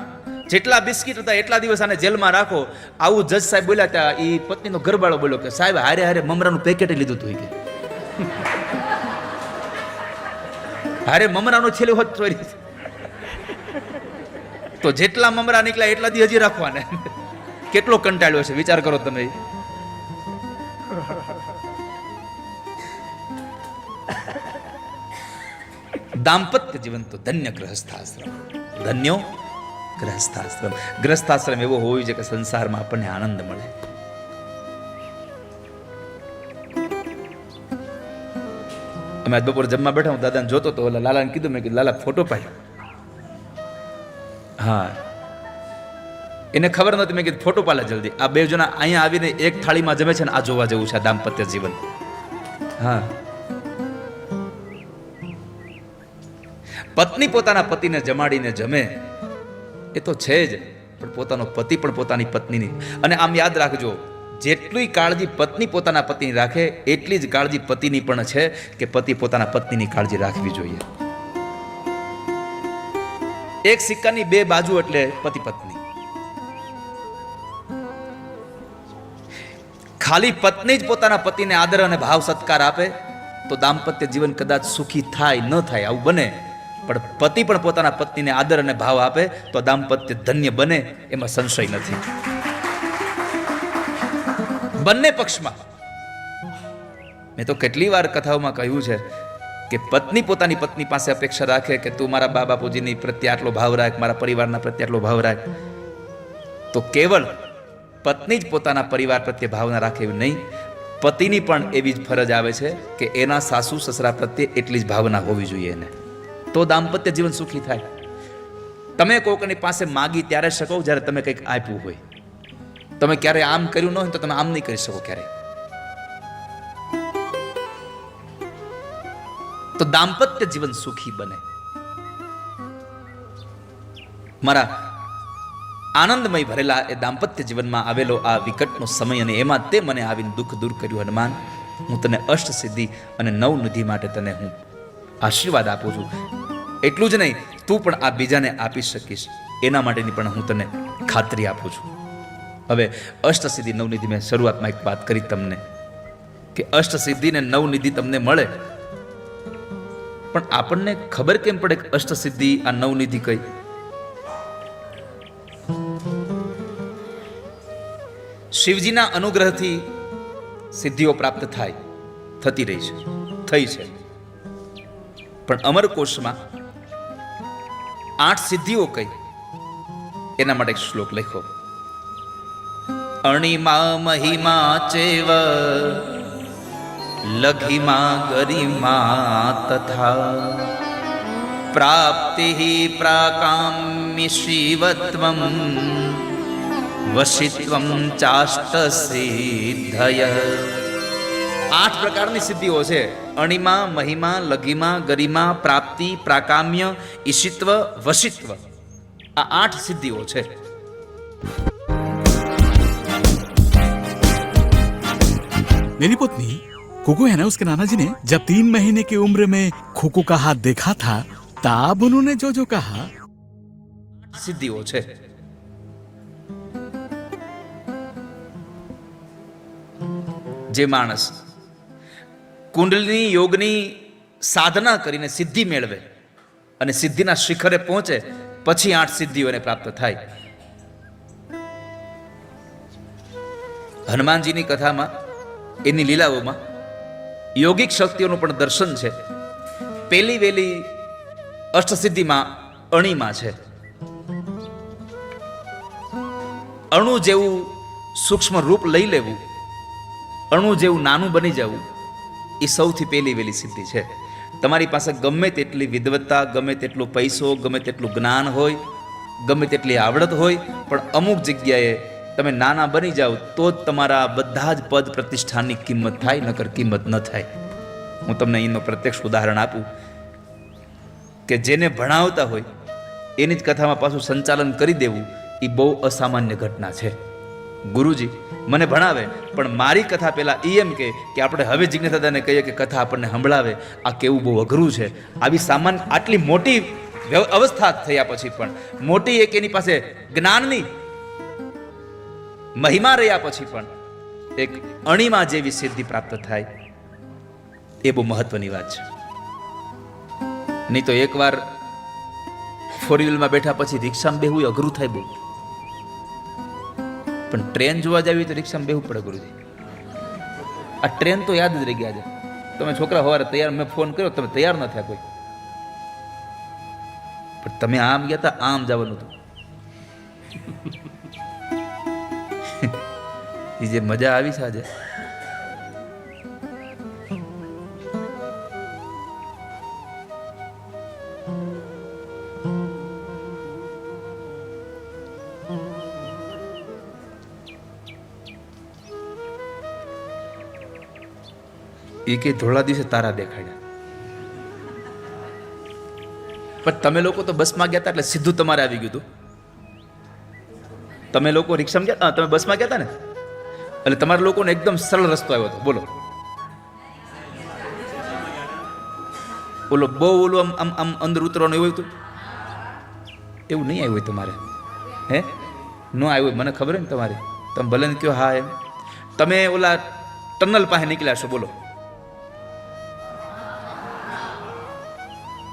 જેટલા બિસ્કિટ હતા એટલા દિવસ આને જેલમાં રાખો. આવું જજ સાહેબ બોલ્યા ત્યાં એ પત્નીનો ઘરવાળો બોલ્યો કે સાહેબ હારે હારે મમરાનું પેકેટ લીધું હતું. કે હારે મમરાનો છેલ્લો હોત ચોરી. તો જેટલા મમરા નીકળ્યા એટલા દી હજી રાખવાને. કેટલો કંટાળ્યો છે વિચાર કરો તમે. દાંપત્ય જીવન તો ધન્ય ગ્રહસ્થાશ્રમ, ધન્યો ગ્રહસ્થાશ્રમ. ગ્રહસ્થાશ્રમ એવો હોવો જોઈએ કે સંસારમાં આપણને આનંદ મળે. અમે આજ બપોર જમવા બેઠા, હું દાદાને જોતો તો ઓલા લાલાને કીધું, મેં કીધું લાલા ફોટો પાડ્યો. હા, એને ખબર નહોતી. મેં કીધું ફોટો પાડે જલ્દી. આ બે જણા અહીંયા આવીને એક થાળીમાં જમે છે ને આ જોવા જેવું છે દાંપત્ય જીવન. હા, પત્ની પોતાના પતિને જમાડીને જમે એ તો છે જ, પણ પોતાનો પતિ પણ પોતાની પત્નીની. અને આમ યાદ રાખજો, જેટલી કાળજી પત્ની પોતાના પતિની રાખે એટલી જ કાળજી પતિની પણ છે કે પતિ પોતાના પત્નીની કાળજી રાખવી જોઈએ. એક સિક્કાની બે બાજુ એટલે પતિ પત્ની. ખાલી પત્ની જ પોતાના પતિને આદર અને ભાવ સત્કાર આપે તો દાંપત્ય જીવન કદાચ સુખી થાય ન થાય આવું બને, પણ પતિ પણ પોતાના પત્નીને આદર અને ભાવ આપે તો દાંપત્ય ધન્ય બને, એમાં સંશય નથી. બંને પક્ષમાં. મેં તો કેટલી વાર કથાઓમાં કહ્યું છે કે પત્ની પોતાની પત્ની પાસે અપેક્ષા રાખે કે તું મારા બા બાપુજીની પ્રત્યે આટલો ભાવ રાખ, મારા પરિવારના પ્રત્યે આટલો ભાવ રાખ, તો કેવળ પત્ની જ પોતાના પરિવાર પ્રત્યે ભાવના રાખે એવું નહીં, પતિની પણ એવી જ ફરજ આવે છે કે એના સાસુ સસરા પ્રત્યે એટલી જ ભાવના હોવી જોઈએ એને, તો દાંપત્ય જીવન સુખી થાય. તમે કોઈકની પાસે માગી ત્યારે શકો જ્યારે તમે કંઈક આપ્યું હોય. તમે ક્યારે આમ કર્યું ન હોય તો તમે આમ નહીં કરી શકો ક્યારે. તો દાંપત્ય જીવન સુખી બને. મારા આનંદમય ભરેલા એ દાંપત્ય જીવનમાં આવેલો આ વિકટનો સમય અને એમાં તે મને આવીને દુઃખ દૂર કર્યું. હનુમાન, હું તને અષ્ટ સિદ્ધિ અને નવનિધિ માટે તને હું આશીર્વાદ આપું છું. એટલું જ નહીં, તું પણ આ બીજાને આપી શકીશ એના માટેની પણ હું તને ખાતરી આપું છું. હવે અષ્ટસિદ્ધિ નવનિધિ, મેં શરૂઆતમાં એક વાત કરી તમને કે અષ્ટસિદ્ધિ ને નવનિધિ તમને મળે, પણ આપણને ખબર કેમ પડે કે અષ્ટસિદ્ધિ આ નવનિધિ કઈ? શિવજીના અનુગ્રહથી સિદ્ધિઓ પ્રાપ્ત થતી રહી છે, થઈ છે. પણ અમરકોશમાં 8 સિદ્ધિઓ કઈ એના માટે એક શ્લોક લખ્યો. અણિમા મહિમા ચેવ લઘિમા ગરિમા તથા પ્રાપ્તિ પ્રાકામ્ય શિવત્વમ વશિત્વમ ચાષ્ટ સિદ્ધય. 8 પ્રકારની સિદ્ધિઓ છે. અણિમા, મહિમા, લઘિમા, ગરિમા, પ્રાપ્તિ, પ્રાકામ્ય, ઈશિત્વ, વશિત્વ. આ 8 સિદ્ધિઓ છે. मेरी पत्नी कोको है ना, उसके नाना जी ने जब 3 महीने की उम्र में खोको का हाथ देखा था, तब उन्होंने जो जो कहा. સિદ્ધિઓ છે. જે માણસ કુંડલિની યોગની સાધના કરીને સિદ્ધિ મેળવે અને સિદ્ધિના શિખરે પહોંચે, પછી 8 સિદ્ધિઓને પ્રાપ્ત થાય. હનુમાનજીની કથામાં, એની લીલાઓમાં યોગિક શક્તિઓનું પણ દર્શન છે. પહેલી વેલી અષ્ટસિદ્ધિમાં અણિમાં છે. અણુ જેવું સૂક્ષ્મ રૂપ લઈ લેવું, અણુ જેવું નાનું બની જવું, એ સૌથી પહેલી વેલી સિદ્ધિ છે. તમારી પાસે ગમે તેટલી વિદ્વત્તા, ગમે તેટલો પૈસો, ગમે તેટલું જ્ઞાન હોય, ગમે તેટલી આવડત હોય, પણ અમુક જગ્યાએ તમે નાના બની જાઓ તો જ તમારા બધા જ પદ પ્રતિષ્ઠાની કિંમત થાય, નકર કિંમત ન થાય. હું તમને એનું પ્રત્યક્ષ ઉદાહરણ આપું કે જેને ભણાવતા હોય એની જ કથામાં પાછું સંચાલન કરી દેવું, એ બહુ અસામાન્ય ઘટના છે. ગુરુજી મને ભણાવે, પણ મારી કથા પહેલા એમ કે આપણે હવે જિજ્ઞાસા દાદાને કહીએ કે કથા આપણને સંભળાવે, આ કેવું બહુ અઘરું છે. આવી સામાન્ય આટલી મોટી અવસ્થા થયા પછી પણ, મોટી એક એની પાસે જ્ઞાનની મહિમા રહ્યા પછી પણ એક અણિમા જેવી સિદ્ધિ પ્રાપ્ત થાય, એ બહુ મહત્વની વાત છે. નહીં તો એકવાર 4-wheelમાં બેઠા પછી રિક્ષામાં બેહવું અઘરું થાય બહુ, પણ ટ્રેન જોવા જાવી તો રિક્ષામાં બેહવું પડે. ગુરુજી, આ ટ્રેન તો યાદ જ રહી ગયા છે. તમે છોકરા સવારે તૈયાર, મેં ફોન કર્યો, તમે તૈયાર ન થયા કોઈ, પણ તમે આમ ગયા હતા, આમ જવાનું હતું. એ જે મજા આવી છે આજે, એ કે ધોળા દિવસે તારા દેખાડ્યા. પણ તમે લોકો તો બસમાં ગયા હતા એટલે સીધું તમારે આવી ગયું હતું. તમે લોકો રિક્ષામાં ગયા, તમે બસમાં ગયા હતા ને, એટલે તમારા લોકોને એકદમ સરળ રસ્તો આવ્યો હતો. બોલો, બોલો, બહુ ઓલું આમ આમ અંદર ઉતરવાનું એવું હતું? એવું નહીં આવ્યું હોય તમારે? હે, ન આવ્યું હોય? મને ખબર ને તમારે, તમે ભલે ને કહો હા એમ. તમે ઓલા ટનલ પાસે નીકળ્યા છો, બોલો,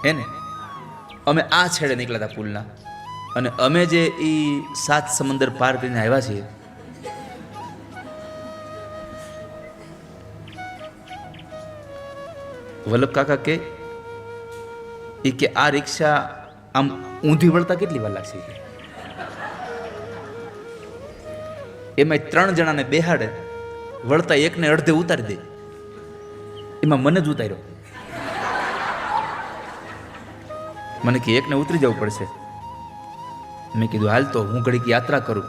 હે ને? અમે આ છેડે નીકળ્યા હતા પુલના, અને અમે જે એ 7 સમંદર પાર કરીને આવ્યા છીએ, વલ્લભ કાકા કે આ રિક્ષા આમ ઊંધી વળતા કેટલી વાર લાગશે? એમાં 3 જણાને બેહાડે, વળતા એકને અડધે ઉતારી દે. એમાં મને જ ઉતાર્યો. મને કે એકને ઉતરી જવું પડશે. મેં કીધું હાલ તો હું ઘડીક યાત્રા કરું.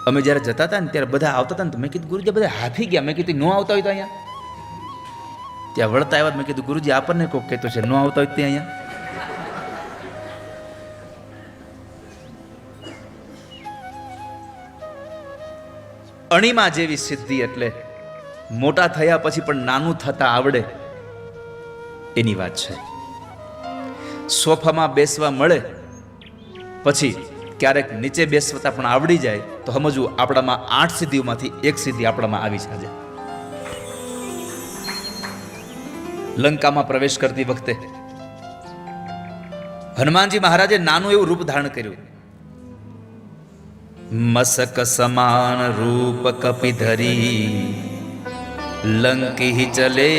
અમે જ્યારે જતા હતા ને ત્યારે બધા આવતા હતા ને, તો મેં કીધું ગુરુજી બધા હાફી ગયા. મેં કીધું ન આવતા હોય તો અહીંયા ત્યાં વળતા આવ્યા, મેં કીધું ગુરુજી આપણને કોક કહેતો છે, ન આવતા હોય ત્યાં અહીંયા. અણીમાં જેવી સિદ્ધિ એટલે મોટા થયા પછી પણ નાનું થતા આવડે એની વાત છે. સોફામાં બેસવા મળે પછી ક્યારેક નીચે બેસતા પણ આવડી જાય તો સમજવું આપણામાં 8 સિદ્ધિઓમાંથી એક સિદ્ધિ આપણામાં આવી છે. આજે લંકામાં પ્રવેશ કરતી વખતે હનુમાનજી મહારાજે નાનું એવું રૂપ ધારણ કર્યું. મસક સમાન રૂપ કપિધરી લંકી ચલે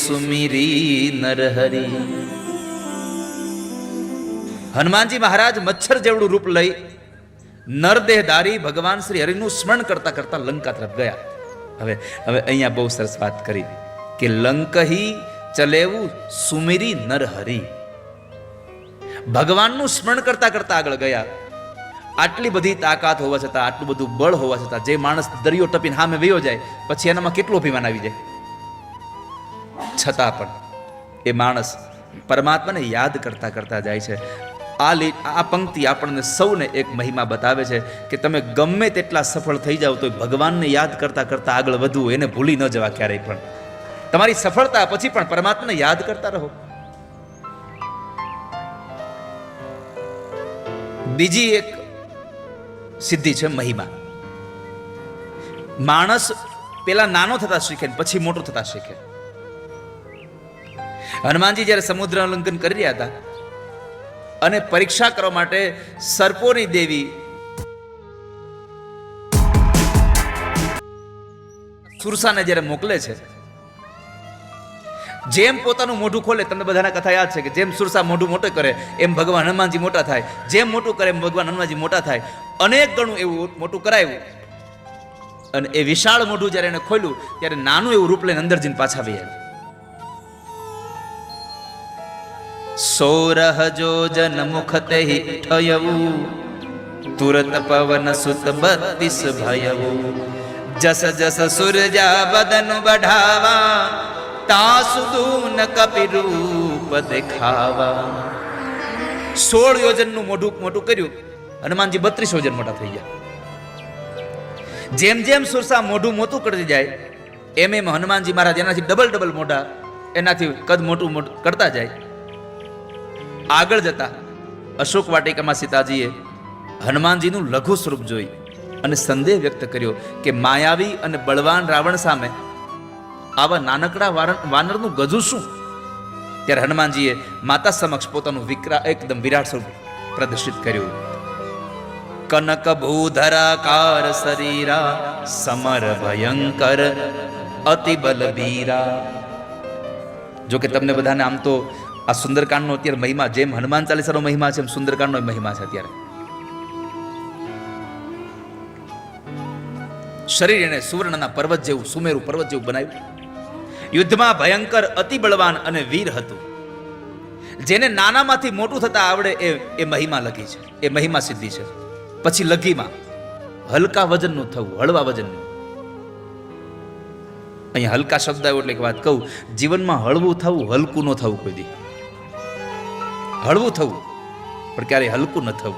સુમિરી નરહરી. હનુમાનજી મહારાજ મચ્છર જેવડું રૂપ લઈ નરદેહધારી ભગવાન શ્રી હરિનું સ્મરણ કરતા કરતા લંકા તરફ ગયા. હવે અહીંયા બહુ સરસ વાત કરી કે લંકહી ચલેવું સુમિરી નરહરી. ભગવાનનું સ્મરણ કરતા કરતા આગળ ગયા. આટલી બધી તાકાત હોવા છતાં, આટલું બધું બળ હોવા છતાં, જે માણસ દરિયો ટપીને સામે વયો જાય પછી એનામાં કેટલું અભિમાન આવી જાય, છતાં પણ એ માણસ પરમાત્માને યાદ કરતા કરતા જાય છે. આ પંક્તિ આપણને સૌને એક મહિમા બતાવે છે કે તમે ગમે તેટલા સફળ થઈ જાઓ તો ભગવાનને યાદ કરતા કરતા આગળ વધવું, એને ભૂલી ન જવા ક્યારેય પણ. તમારી સફળતા પછી પણ પરમાત્માને યાદ કરતા રહો. બીજી એક સિદ્ધિ છે મહિમા. માણસ પેલા નાનો થતા શીખે પછી મોટો થતા શીખે. હનુમાનજી જ્યારે સમુદ્ર ઉલ્લંઘન કરી રહ્યા હતા અને પરીક્ષા કરવા માટે સર્પોની દેવી સુરસાને જ્યારે મોકલે છે, જેમ પોતાનું મોઢું ખોલે, તમને બધાના કથા યાદ છે કે જેમ સુરસા મોઢું મોટું કરે એમ ભગવાન હનુમાનજી મોટા થાય, જેમ મોટું કરે એમ ભગવાન હનુમાનજી મોટા થાય. અનેક ગણું એવું મોટું કરાયું અને એ વિશાળ મોઢું જ્યારે એને ખોલ્યું ત્યારે નાનું એવું રૂપ લઈને અંદર જઈને પાછા વહ્યા. 16 જોજન મુખ તે થયું તુરત પવન સુત 32 ભયવું જસ જસ સૂરજા બદન બઢાવા તાસુદૂન કપિ રૂપ દેખાવા. 16 યોજનનું મોઢું મોટું કર્યું. હનુમાનજી 32 યોજન મોટા થઈ ગયા. જેમ જેમ સુરસા મોઢું મોટું કરતી જાય એમ એમ હનુમાનજી મહારાજ એનાથી ડબલ મોઢા, એનાથી કદ મોટું કરતા જાય. આગળ જતા અશોક વાટિકામાં સીતાજીએ હનુમાનજીનું લઘુ સ્વરૂપ જોઈ અને સંદેહ વ્યક્ત કર્યો કે માયાવી અને બળવાન રાવણ સામે આવા નાનકડા વાનરનું ગજુ શું? ત્યારે હનુમાનજીએ માતા સમક્ષ પોતાનું એકદમ વિરાટ સ્વરૂપ પ્રદર્શિત કર્યું. કનક ભૂધરાકાર શરીરા સમર ભયંકર અતિ બલબીરા. જો કે તમને બધાને આમ તો આ સુંદરકાંડનો અત્યારે મહિમા, જેમ હનુમાન ચાલીસાનો મહિમા છે એમ સુંદરકાંડનો મહિમા છે. અત્યારે શરીર એને સુવર્ણના પર્વત જેવું, સુમેરુ પર્વત જેવું બનાવ્યું. યુદ્ધમાં ભયંકર અતિ બળવાન અને વીર હતું. જેને નાનામાંથી મોટું થતા આવડે એ મહિમા લખી છે, એ મહિમા સિદ્ધિ છે. પછી લઘીમાં હલકા વજનનું થવું, હળવા વજનનું. અહીંયા હલકા શબ્દ આવ્યો એટલે એક વાત કહું, જીવનમાં હળવું થવું, હલકું ન થવું. કોઈ દી હળવું થવું પણ ક્યારેય હલકું ન થવું.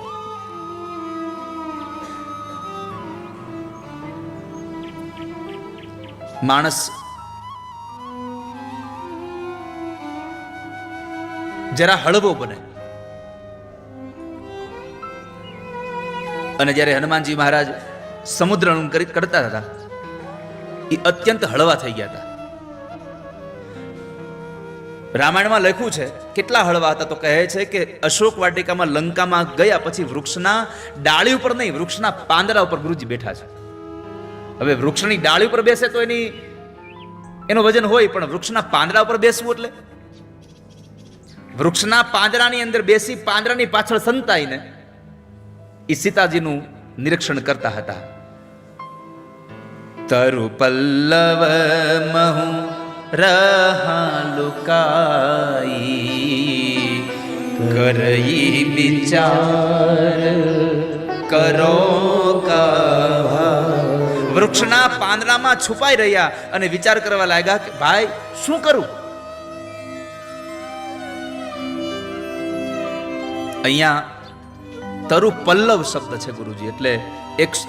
માણસ જરા હળવો બને. અને જ્યારે હનુમાનજી મહારાજ સમુદ્ર કરતા હતા એ અત્યંત હળવા થઈ ગયા હતા. રામાયણમાં લખ્યું છે કેટલા હળવા હતા, તો કહે છે કે અશોક વાટિકામાં લંકામાં ગયા પછી વૃક્ષના ડાળી ઉપર નહીં, વૃક્ષના પાંદડા ઉપર ગુરુજી બેઠા છે. હવે વૃક્ષની ડાળી ઉપર બેસે તો એનું વજન હોય, પણ વૃક્ષના પાંદડા ઉપર બેસવું એટલે વૃક્ષના પાંદડાની અંદર બેસી પાંદડાની પાછળ સંતાઈને એ સીતાજીનું નિરીક્ષણ કરતા હતા. તરુ પલ્લવ મહુ રહાલુકાઈ કરઈ વિચાર કરો કા. વૃક્ષના પાંદડામાં છુપાઈ રહ્યા અને વિચાર કરવા લાગ્યા કે ભાઈ શું કરું. અહીંયા તરુ પલ્લવ શબ્દ છે ગુરુજી, એટલે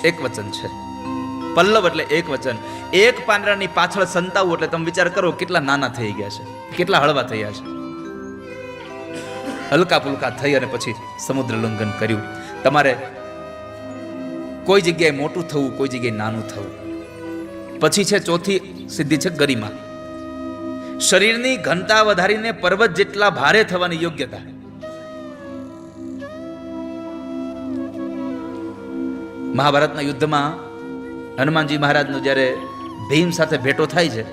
એક વચન છે. પલ્લવ એટલે એક વચન. એક પાંદડાની પાછળ સંતાવું એટલે તમે વિચાર કરો કેટલા નાના થઈ ગયા છે, કેટલા હળવા થયા છે. હલકા પુલકા થઈ અને પછી સમુદ્ર લંઘન કર્યું. તમારે કોઈ જગ્યાએ મોટું થવું, કોઈ જગ્યાએ નાનું થવું. પછી છે ચોથી સિદ્ધિ છે ગરિમા. શરીરની ઘનતા વધારીને પર્વત જેટલા ભારે થવાની યોગ્યતા. મહાભારતના યુદ્ધમાં હનુમાનજી મહારાજનો જ્યારે ભીમ સાથે ભેટો થાય છે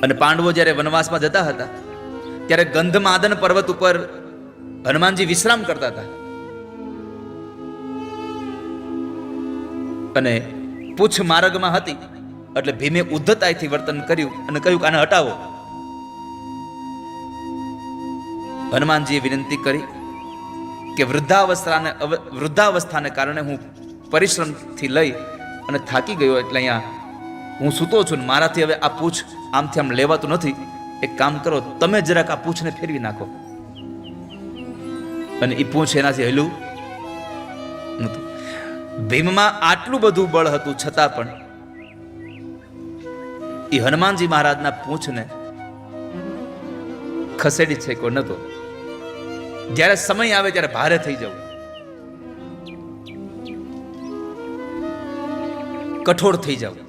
અને પાંડવો જ્યારે વનવાસમાં જતા હતા ત્યારે ગંધમાદન પર્વત ઉપર હનુમાનજી વિશ્રામ કરતા હતા અને પૂછ માર્ગમાં હતી એટલે ભીમે ઉદ્ધતાઈથી વર્તન કર્યું અને કહ્યું કે આને હટાવો. હનુમાનજીએ વિનંતી કરી કે વૃદ્ધાવસ્થાને કારણે હું પરિશ્રમથી લઈ અને થાકી ગયો એટલે અહીંયા હું સૂતો છું ને મારાથી હવે આ પૂછ આમથી આમ લેવાતું નથી. એક કામ કરો, તમે જરાક આ પૂછને ફેરવી નાખો. અને એ પૂછ એનાથી હલ્યું નહોતું. ભીમમાં આટલું બધું બળ હતું છતાં પણ એ હનુમાનજી મહારાજના પૂંછને ખસેડી શક્યો નતો. જ્યારે સમય આવે ત્યારે ભારે થઈ જવું, કઠોર થઈ જવું.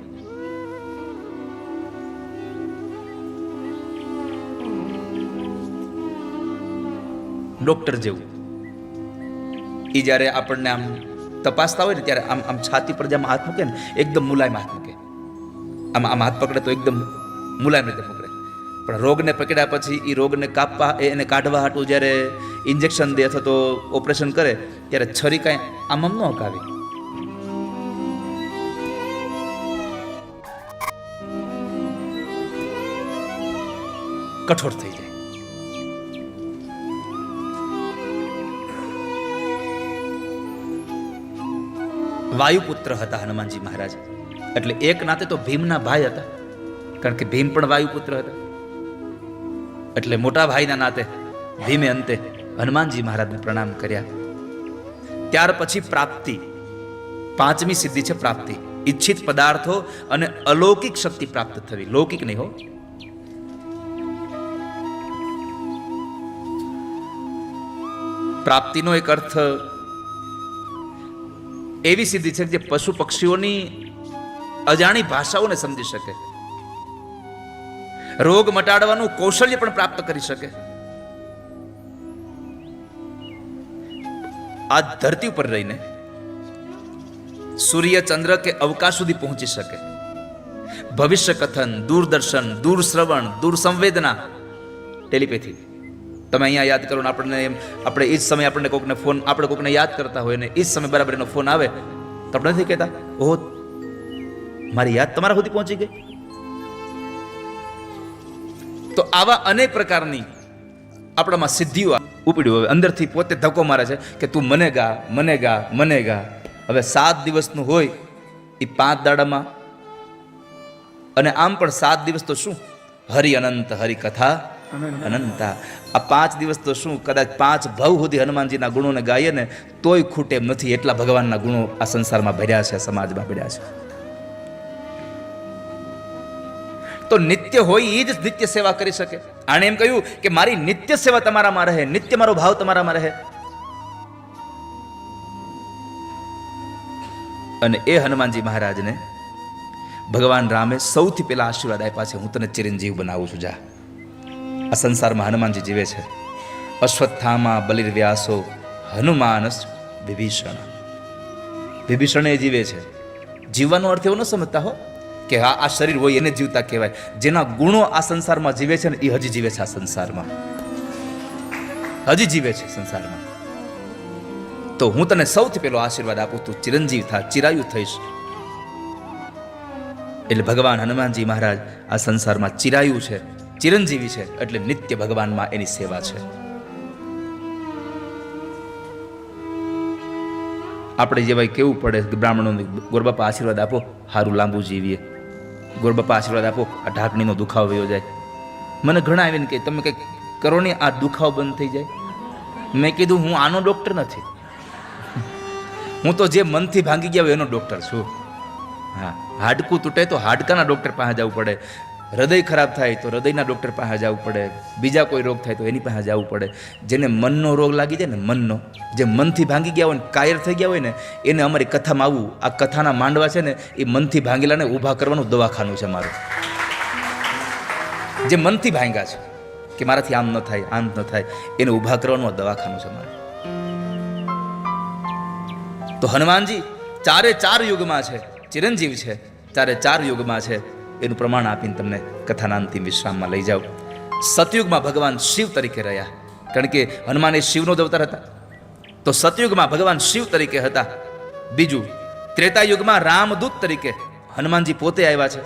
ડોક્ટર જેવું. એ જ્યારે આપણને આમ તપાસતા હોય ને ત્યારે આમ આમ છાતી પર જેમ હાથ મૂકે ને એકદમ મુલાયમ હાથ મૂકે. આમ હાથ પકડે તો એકદમ મુલાયમ રીતે પકડે. પણ રોગને પકડ્યા પછી એ રોગને કાપવા, એને કાઢવા હાટું જ્યારે ઇન્જેક્શન દે અથવા તો ઓપરેશન કરે ત્યારે છરી કાંઈ આમ ન હકાવી. કઠોર થઈ જાય. વાયુપુત્ર હતા હનુમાનજી મહારાજ, એટલે એક નાતે તો ભીમના ભાઈ હતા, કારણ કે ભીમ પણ વાયુપુત્ર હતા. એટલે મોટા ભાઈના નાતે ભીમે અંતે હનુમાનજી મહારાજને પ્રણામ કર્યા. ત્યાર પછી પ્રાપ્તિ, પાંચમી સિદ્ધિ છે પ્રાપ્તિ. ઈચ્છિત પદાર્થો અને અલૌકિક શક્તિ પ્રાપ્ત થવી, લૌકિક નહીં હો. પ્રાપ્તિનો એક અર્થ એવી સિદ્ધિ છે જે પશુ પક્ષીઓની અજાણી ભાષાઓને સમજી શકે, રોગ મટાડવાનું કૌશલ્ય પણ પ્રાપ્ત કરી શકે. આ ધરતી ઉપર રહીને સૂર્ય, ચંદ્ર કે અવકાશ સુધી પહોંચી શકે. ભવિષ્ય કથન, દૂરદર્શન, દૂરશ્રવણ, દૂરસંવેદના, ટેલિપેથી. તમે અહીંયા યાદ કરો ને આપણે એ જ સમયે આપણને કોઈકને ફોન, આપણે કોઈકને યાદ કરતા હોય ને એ જ સમય બરાબર એનો ફોન આવે તો આપણે નથી કહેતા ઓહો મારી યાદ તમારા સુધી પહોંચી ગઈ. તો આવા અનેક પ્રકારની આપણામાં સિદ્ધિઓ ઉપડ્યું. હવે અંદરથી પોતે ધક્કો મારે છે કે તું મને ગા, મને ગા, મને ગા. હવે 7 દિવસનું હોય એ 5 દાડામાં, અને આમ પણ 7 દિવસ તો શું હરિ અનંત, હરિ કથા અનંતા. આ 5 દિવસ તો શું કદાચ 5 ભવ સુધી હનુમાનજીના ગુણોને ગાઈએ ને તોય ખૂટે એમ નથી. એટલા ભગવાનના ગુણો આ સંસારમાં ભર્યા છે, સમાજમાં ભર્યા છે. તો નિત્ય હોય એ જ નિત્ય સેવા કરી શકે. આણે એમ કહ્યું કે મારી નિત્ય સેવા તમારામાં રહે, નિત્ય મારો ભાવ તમારામાં રહે. અને એ હનુમાનજી મહારાજને ભગવાન રામે સૌથી પહેલા આશીર્વાદ આપ્યા છે, હું તને ચિરંજીવ બનાવું છું, જા. આ સંસારમાં હનુમાનજી જીવે છે. અશ્વત્થામા બલિર્વ્યાસો હનુમાનસ વિભીષણ. વિભીષણ એ જીવે છે. જીવવાનો અર્થ એવો ન સમજતા હો કે હા આ શરીર હોય એને જીવતા કહેવાય. જેના ગુણો આ સંસારમાં જીવે છે ને એ હજી જીવે છે. આ સંસારમાં હજી જીવે છે સંસારમાં. તો હું તને સૌથી પહેલો આશીર્વાદ આપું, તું ચિરંજીવ થા, ચિરાયુ થઈશ. એટલે ભગવાન હનુમાનજી મહારાજ આ સંસારમાં ચિરાયુ છે, ચિરંજીવી છે, એટલે નિત્ય ભગવાનમાં એની સેવા છે. આપણે જેવાય કેવું પડે કે બ્રાહ્મણોને ગોરબાપા આશીર્વાદ આપો, સારું લાંબુ જીવીએ, ગોરબાપા આશીર્વાદ આપો, આ ઢાંકણીનો દુખાવો વયો જાય. મને ઘણા આવીને કે તમે કંઈક કરો ને આ દુખાવો બંધ થઈ જાય. મેં કીધું હું આનો ડૉક્ટર નથી, હું તો જે મનથી ભાંગી ગયા હોય એનો ડૉક્ટર છું. હા, હાડકું તૂટે તો હાડકાના ડૉક્ટર પાસે જવું પડે, હૃદય ખરાબ થાય તો હૃદયના ડૉક્ટર પાસે જવું પડે, બીજા કોઈ રોગ થાય તો એની પાસે જવું પડે. જેને મનનો રોગ લાગી જાય ને, મનનો, જે મનથી ભાંગી ગયા હોય ને, કાયર થઈ ગયા હોય ને, એને અમારી કથામાં આવવું. આ કથાના માંડવા છે ને એ મનથી ભાંગેલાને ઊભા કરવાનું દવાખાનું છે મારું. જે મનથી ભાંગ્યા છે કે મારાથી આમ ન થાય, આમ ન થાય, એને ઊભા કરવાનું આ દવાખાનું છે મારું. તો હનુમાનજી ચારે ચાર યુગમાં છે, ચિરંજીવ છે, ચારે ચાર યુગમાં છે. એનું પ્રમાણ આપીને તમને કથાના અંતિમ વિશ્રામમાં લઈ જાઓ. સતયુગમાં ભગવાન શિવ તરીકે રહ્યા, કારણ કે હનુમાન એ શિવનો જ અવતાર હતા, તો સતયુગમાં ભગવાન શિવ તરીકે હતા. બીજું, ત્રેતાયુગમાં રામદૂત તરીકે હનુમાનજી પોતે આવ્યા છે.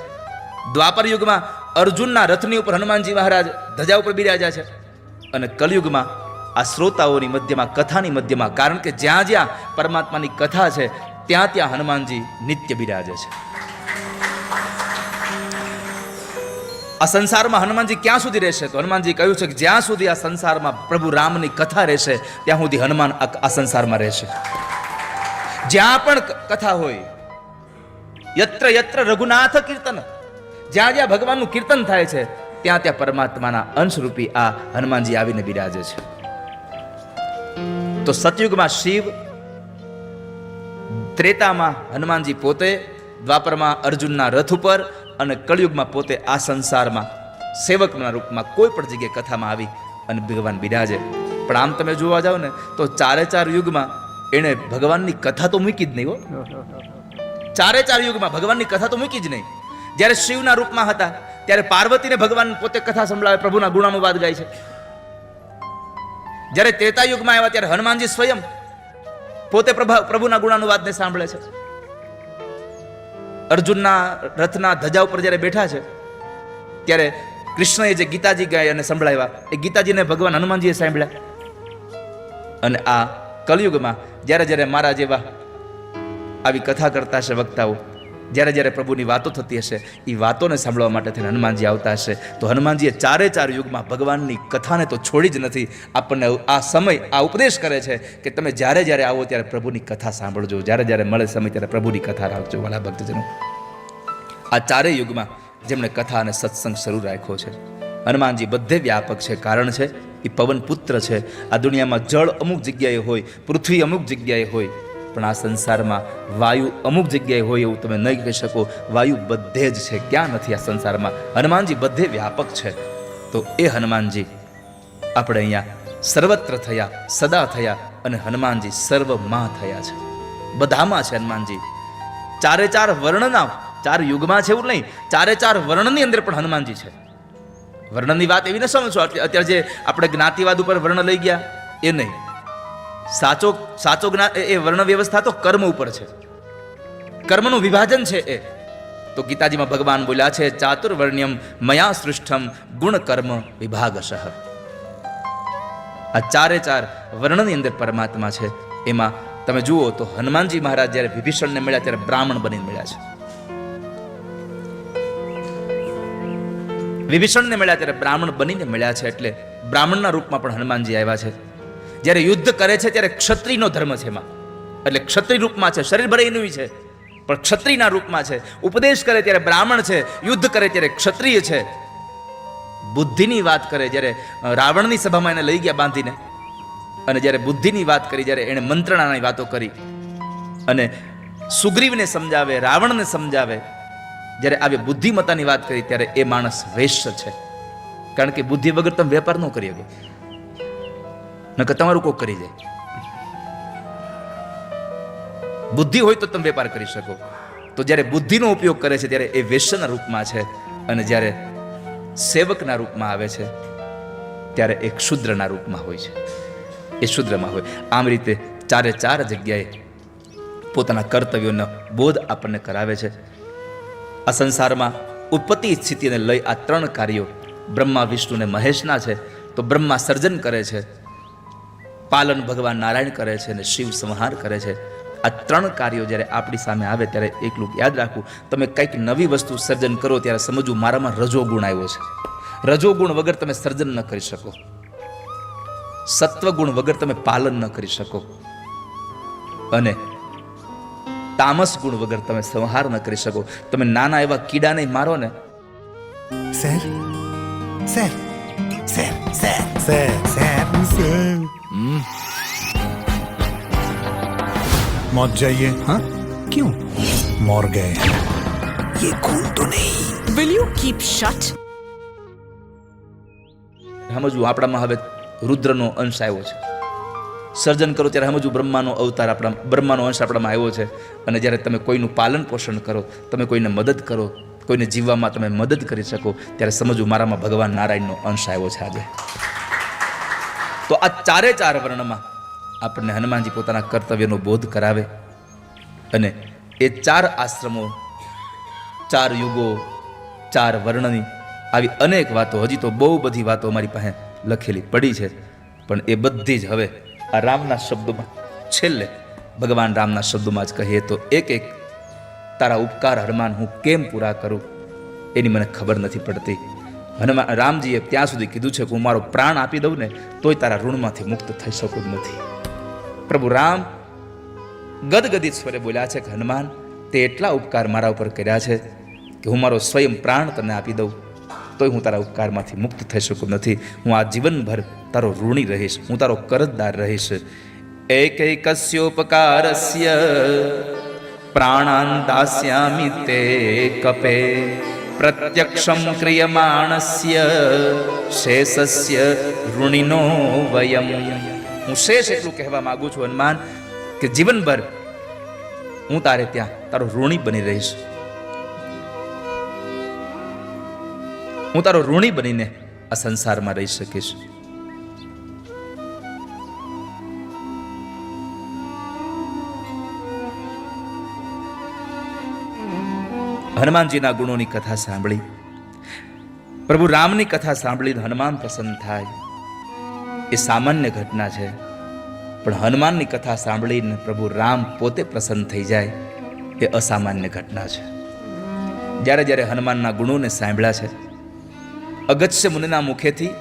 દ્વાપર યુગમાં અર્જુનના રથની ઉપર હનુમાનજી મહારાજ ધજા ઉપર બિરાજ્યા છે. અને કલયુગમાં આ શ્રોતાઓની મધ્યમાં, કથાની મધ્યમાં, કારણ કે જ્યાં જ્યાં પરમાત્માની કથા છે ત્યાં ત્યાં હનુમાનજી નિત્ય બિરાજે છે. આ સંસારમાં હનુમાનજી ક્યાં સુધી રહેશે? તો હનુમાનજી કહ્યું છે કે જ્યાં સુધી આ સંસારમાં પ્રભુ રામની કથા રહેશે ત્યાં સુધી હનુમાન આ સંસારમાં રહેશે. જ્યાં પણ કથા હોય, યત્ર યત્ર રઘુનાથ કીર્તન, જ્યાં જ્યાં ભગવાનનું કીર્તન થાય છે ત્યાં ત્યાં પરમાત્માના અંશરૂપી આ હનુમાનજી આવીને બિરાજે છે. તો સતયુગમાં શિવ, ત્રેતામાં હનુમાનજી પોતે, દ્વાપરમાં અર્જુનના રથ ઉપર, અને કળિયુગમાં પોતે આ સંસારમાં સેવકના રૂપમાં કોઈ પણ જગ્યાએ કથામાં આવી અને ભગવાન બિરાજે. પણ આમ તમે જોવા જાઓ ને તો ચારે ચાર યુગમાં એણે ભગવાનની કથા તો મૂકી જ નહીં હો. ચારે ચાર યુગમાં ભગવાનની કથા તો મૂકી જ નહીં. જ્યારે શિવના રૂપમાં હતા ત્યારે પાર્વતીને ભગવાન પોતે કથા સંભળાવે, પ્રભુના ગુણાનુવાદ ગાય છે. જ્યારે ત્રેતા યુગમાં આવ્યા ત્યારે હનુમાનજી સ્વયં પોતે પ્રભુના ગુણાનુવાદને સાંભળે છે. અર્જુનના રથના ધજા ઉપર જ્યારે બેઠા છે ત્યારે કૃષ્ણએ જે ગીતાજી ગાય અને સંભળાવ્યા એ ગીતાજીને ભગવાન હનુમાનજીએ સાંભળ્યા. અને આ કલયુગમાં જ્યારે જ્યારે મારા જેવા આવી કથા કરતા હશે વક્તાઓ, જ્યારે જ્યારે પ્રભુની વાતો થતી હશે એ વાતોને સાંભળવા માટે થઈને હનુમાનજી આવતા હશે. તો હનુમાનજીએ ચારે ચાર યુગમાં ભગવાનની કથાને તો છોડી જ નથી. આપણને આ સમય આ ઉપદેશ કરે છે કે તમે જ્યારે જ્યારે આવો ત્યારે પ્રભુની કથા સાંભળજો, જ્યારે જ્યારે મળે સમય ત્યારે પ્રભુની કથા રાખજો. વાલા ભક્તજનો, આ ચારેય યુગમાં જેમણે કથા અને સત્સંગ શરૂ રાખ્યો છે, હનુમાનજી બધે વ્યાપક છે. કારણ છે એ પવન પુત્ર છે. આ દુનિયામાં જળ અમુક જગ્યાએ હોય, પૃથ્વી અમુક જગ્યાએ હોય, પણ આ સંસારમાં વાયુ અમુક જગ્યાએ હોય એવું તમે નહીં કહી શકો. વાયુ બધે જ છે, ક્યાં નથી આ સંસારમાં. હનુમાનજી બધે વ્યાપક છે. તો એ હનુમાનજી આપણે અહીંયા સર્વત્ર થયા, સદા થયા, અને હનુમાનજી સર્વમાં થયા છે, બધામાં છે હનુમાનજી. ચારે ચાર વર્ણના, ચાર યુગમાં છે એવું નહીં, ચારે ચાર વર્ણની અંદર પણ હનુમાનજી છે. વર્ણની વાત એવી ન સમજો અત્યારે જે આપણે જ્ઞાતિવાદ ઉપર વર્ણ લઈ ગયા એ નહીં. સાચો જ્ઞાન એ વર્ણ વ્યવસ્થા તો કર્મ ઉપર છે, કર્મનું વિભાજન છે એ. તો ગીતાજીમાં ભગવાન બોલ્યા છે, ચાતુર્વર્ણ્યમ મયા સૃષ્ટમ ગુણ કર્મ વિભાગશઃ. આ ચારે ચાર વર્ણની અંદર પરમાત્મા છે. એમાં તમે જુઓ તો હનુમાનજી મહારાજ જ્યારે વિભીષણને મળ્યા ત્યારે બ્રાહ્મણ બનીને મળ્યા છે. વિભીષણને મળ્યા ત્યારે બ્રાહ્મણ બનીને મળ્યા છે. એટલે બ્રાહ્મણના રૂપમાં પણ હનુમાનજી આવ્યા છે. જ્યારે યુદ્ધ કરે છે ત્યારે ક્ષત્રિયનો ધર્મ છે એમાં, એટલે ક્ષત્રિય રૂપમાં છે. શરીર ભરે એનું છે પણ ક્ષત્રિયના રૂપમાં છે. ઉપદેશ કરે ત્યારે બ્રાહ્મણ છે, યુદ્ધ કરે ત્યારે ક્ષત્રિય છે. બુદ્ધિની વાત કરે, જ્યારે રાવણની સભામાં એને લઈ ગયા બાંધીને, અને જ્યારે બુદ્ધિની વાત કરી, જ્યારે એણે મંત્રણાની વાતો કરી અને સુગ્રીવને સમજાવે, રાવણને સમજાવે, જ્યારે આવી બુદ્ધિમત્તાની વાત કરી ત્યારે એ માણસ વેશ્ય છે. કારણ કે બુદ્ધિ વગર તમે વેપાર ન કરી શકો, નકર તમારું કોક કરી જાય. બુદ્ધિ હોય તો તમે વેપાર કરી શકો. તો જ્યારે બુદ્ધિનો ઉપયોગ કરે છે ત્યારે એ વેશ્યના રૂપમાં છે, અને જ્યારે સેવકના રૂપમાં આવે છે ત્યારે એક શૂદ્રના રૂપમાં હોય છે, એ શૂદ્રમાં હોય. આમ રીતે ચારે ચાર જગ્યાએ પોતાના કર્તવ્યોનો બોધ આપણને કરાવે છે. આ સંસારમાં ઉત્પત્તિ સ્થિતિને લઈ આ ત્રણ કાર્યો બ્રહ્મા, વિષ્ણુ અને મહેશના છે. તો બ્રહ્મા સર્જન કરે છે, પાલન ભગવાન નારાયણ કરે છે, અને શિવ સંહાર કરે છે. આ ત્રણ કાર્યો જ્યારે આપણી સામે આવે ત્યારે એકલું યાદ રાખવું, તમે કંઈક નવી વસ્તુ સર્જન કરો ત્યારે સમજવું મારામાં રજોગુણ આવ્યો છે. રજોગુણ વગર તમે સર્જન ન કરી શકો, સત્વગુણ વગર તમે પાલન ન કરી શકો, અને તામસ ગુણ વગર તમે સંહાર ન કરી શકો. તમે નાના એવા કીડાને મારો ને, sir sir sir sir sir sir sir मौत जाइए. हाँ क्यों? मर गए. ये खून तो नहीं. Will you keep shut? સમજવું આપણામાં હવે રુદ્રનો અંશ આવ્યો છે. સર્જન કરો ત્યારે સમજવું બ્રહ્માનો અવતાર આપણા, બ્રહ્માનો અંશ આપણામાં આવ્યો છે. અને જ્યારે તમે કોઈનું પાલન પોષણ કરો, તમે કોઈને મદદ કરો, કોઈને જીવવામાં તમે મદદ કરી શકો, ત્યારે સમજવું મારામાં ભગવાન નારાયણનો અંશ આવ્યો છે આજે. તો આ ચારે ચાર વર્ણમાં આપણને હનુમાનજી પોતાના કર્તવ્યનો બોધ કરાવે, અને એ ચાર આશ્રમો, ચાર યુગો, ચાર વર્ણની આવી અનેક વાતો, હજી તો બહુ બધી વાતો અમારી પાસે લખેલી પડી છે, પણ એ બધી જ હવે આ રામના શબ્દોમાં, છેલ્લે ભગવાન રામના શબ્દોમાં જ કહીએ તો એક એક તારા ઉપકાર હનુમાન હું કેમ પૂરા કરું એની મને ખબર નથી પડતી. હનુમાન રામજીએ ત્યાં સુધી કીધું છે કે હું મારો પ્રાણ આપી દઉં ને તોય તારા ઋણમાંથી મુક્ત થઈ શકું જ નથી. પ્રભુ રામ ગદગદિત સ્વરે બોલ્યા છે કે હનુમાન, તે એટલા ઉપકાર મારા ઉપર કર્યા છે કે હું મારો સ્વયં પ્રાણ તને આપી દઉં તોય હું તારા ઉપકારમાંથી મુક્ત થઈ શકું નથી. હું આ જીવનભર તારો ઋણી રહીશ, હું તારો કરજદાર રહીશ. એકૈકસ્યોપકારસ્ય પ્રાણાન દાસ્યામિ તે કપે પ્રત્યક્ષમ ક્રિયમાણસ્ય શેષસ્ય ઋણિનો વયમ. હું શેષ એટલું કહેવા માંગુ છું હનુમાન કે જીવનભર હું તારે ત્યાં તારો ઋણી બની રહીશ. હું તારો ઋણી બનીને આ સંસારમાં રહી શકીશ. હનુમાનજીના ગુણોની કથા સાંભળી, પ્રભુ રામની કથા સાંભળીને હનુમાન પ્રસન્ન થાય એ સામાન્ય ઘટના છે, પણ હનુમાનની કથા સાંભળીને પ્રભુ રામ પોતે પ્રસન્ન થઈ જાય એ અસામાન્ય ઘટના છે. જ્યારે જ્યારે હનુમાનના ગુણોને સાંભળ્યા છે, અગસ્ત્ય મુનિના મુખેથી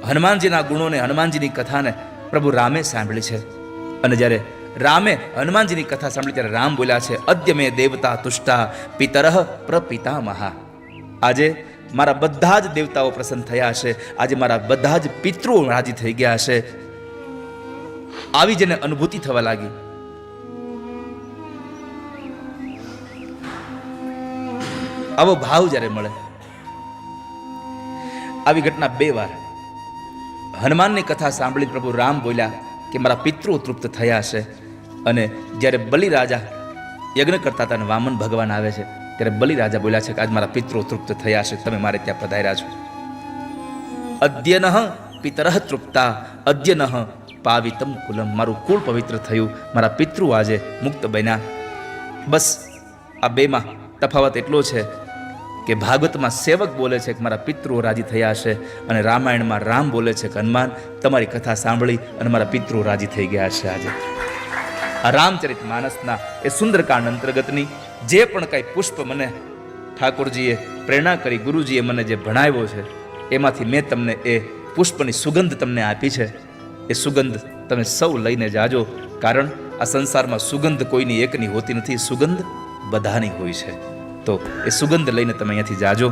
હનુમાનજીના ગુણોને, હનુમાનજીની કથાને પ્રભુ રામે સાંભળી છે, અને જ્યારે રામે હનુમાનજીની કથા સાંભળી ત્યારે રામ બોલ્યા છે, અદ્ય મે દેવતા તુષ્ટા પિતરઃ પ્રપિતામહા. આજે મારા બધા જ દેવતાઓ પ્રસન્ન થયા હશે, આજે મારા બધા જ પિતૃઓ રાજી થઈ ગયા હશે. આવી જેને અનુભૂતિ થવા લાગી. આવો ભાવ જ્યારે મળે, આવી ઘટના 2 વાર હનુમાનની કથા સાંભળી પ્રભુ રામ બોલ્યા કે મારા પિતૃઓ તૃપ્ત થયા હશે. અને જ્યારે બલિરાજા યજ્ઞ કરતા હતા અને વામન ભગવાન આવે છે ત્યારે બલિરાજા બોલ્યા છે કે આજ મારા પિતૃઓ તૃપ્ત થયા હશે, તમે મારે ત્યાં પધાર્યા છો. અદ્યનઃ પિતરઃ તૃપ્તા અદ્યનઃ પાવિતમ કુલમ. મારું કુળ પવિત્ર થયું, મારા પિતૃ આજે મુક્ત બન્યા. બસ આ 2માં તફાવત એટલો છે કે ભાગવતમાં સેવક બોલે છે કે મારા પિતૃઓ રાજી થયા હશે, અને રામાયણમાં રામ બોલે છે કે હનુમાન તમારી કથા સાંભળી અને મારા પિતૃઓ રાજી થઈ ગયા હશે. આજે આ રામચરિત માનસના એ સુંદરકાંડ અંતર્ગતની જે પણ કાંઈ પુષ્પ મને ઠાકોરજીએ પ્રેરણા કરી, ગુરુજીએ મને જે ભણાવ્યો છે, એમાંથી મેં તમને એ પુષ્પની સુગંધ તમને આપી છે. એ સુગંધ તમે સૌ લઈને જાજો, કારણ આ સંસારમાં સુગંધ કોઈની એકની હોતી નથી, સુગંધ બધાની હોય છે. તો એ સુગંધ લઈને તમે અહીંયાથી જાજો.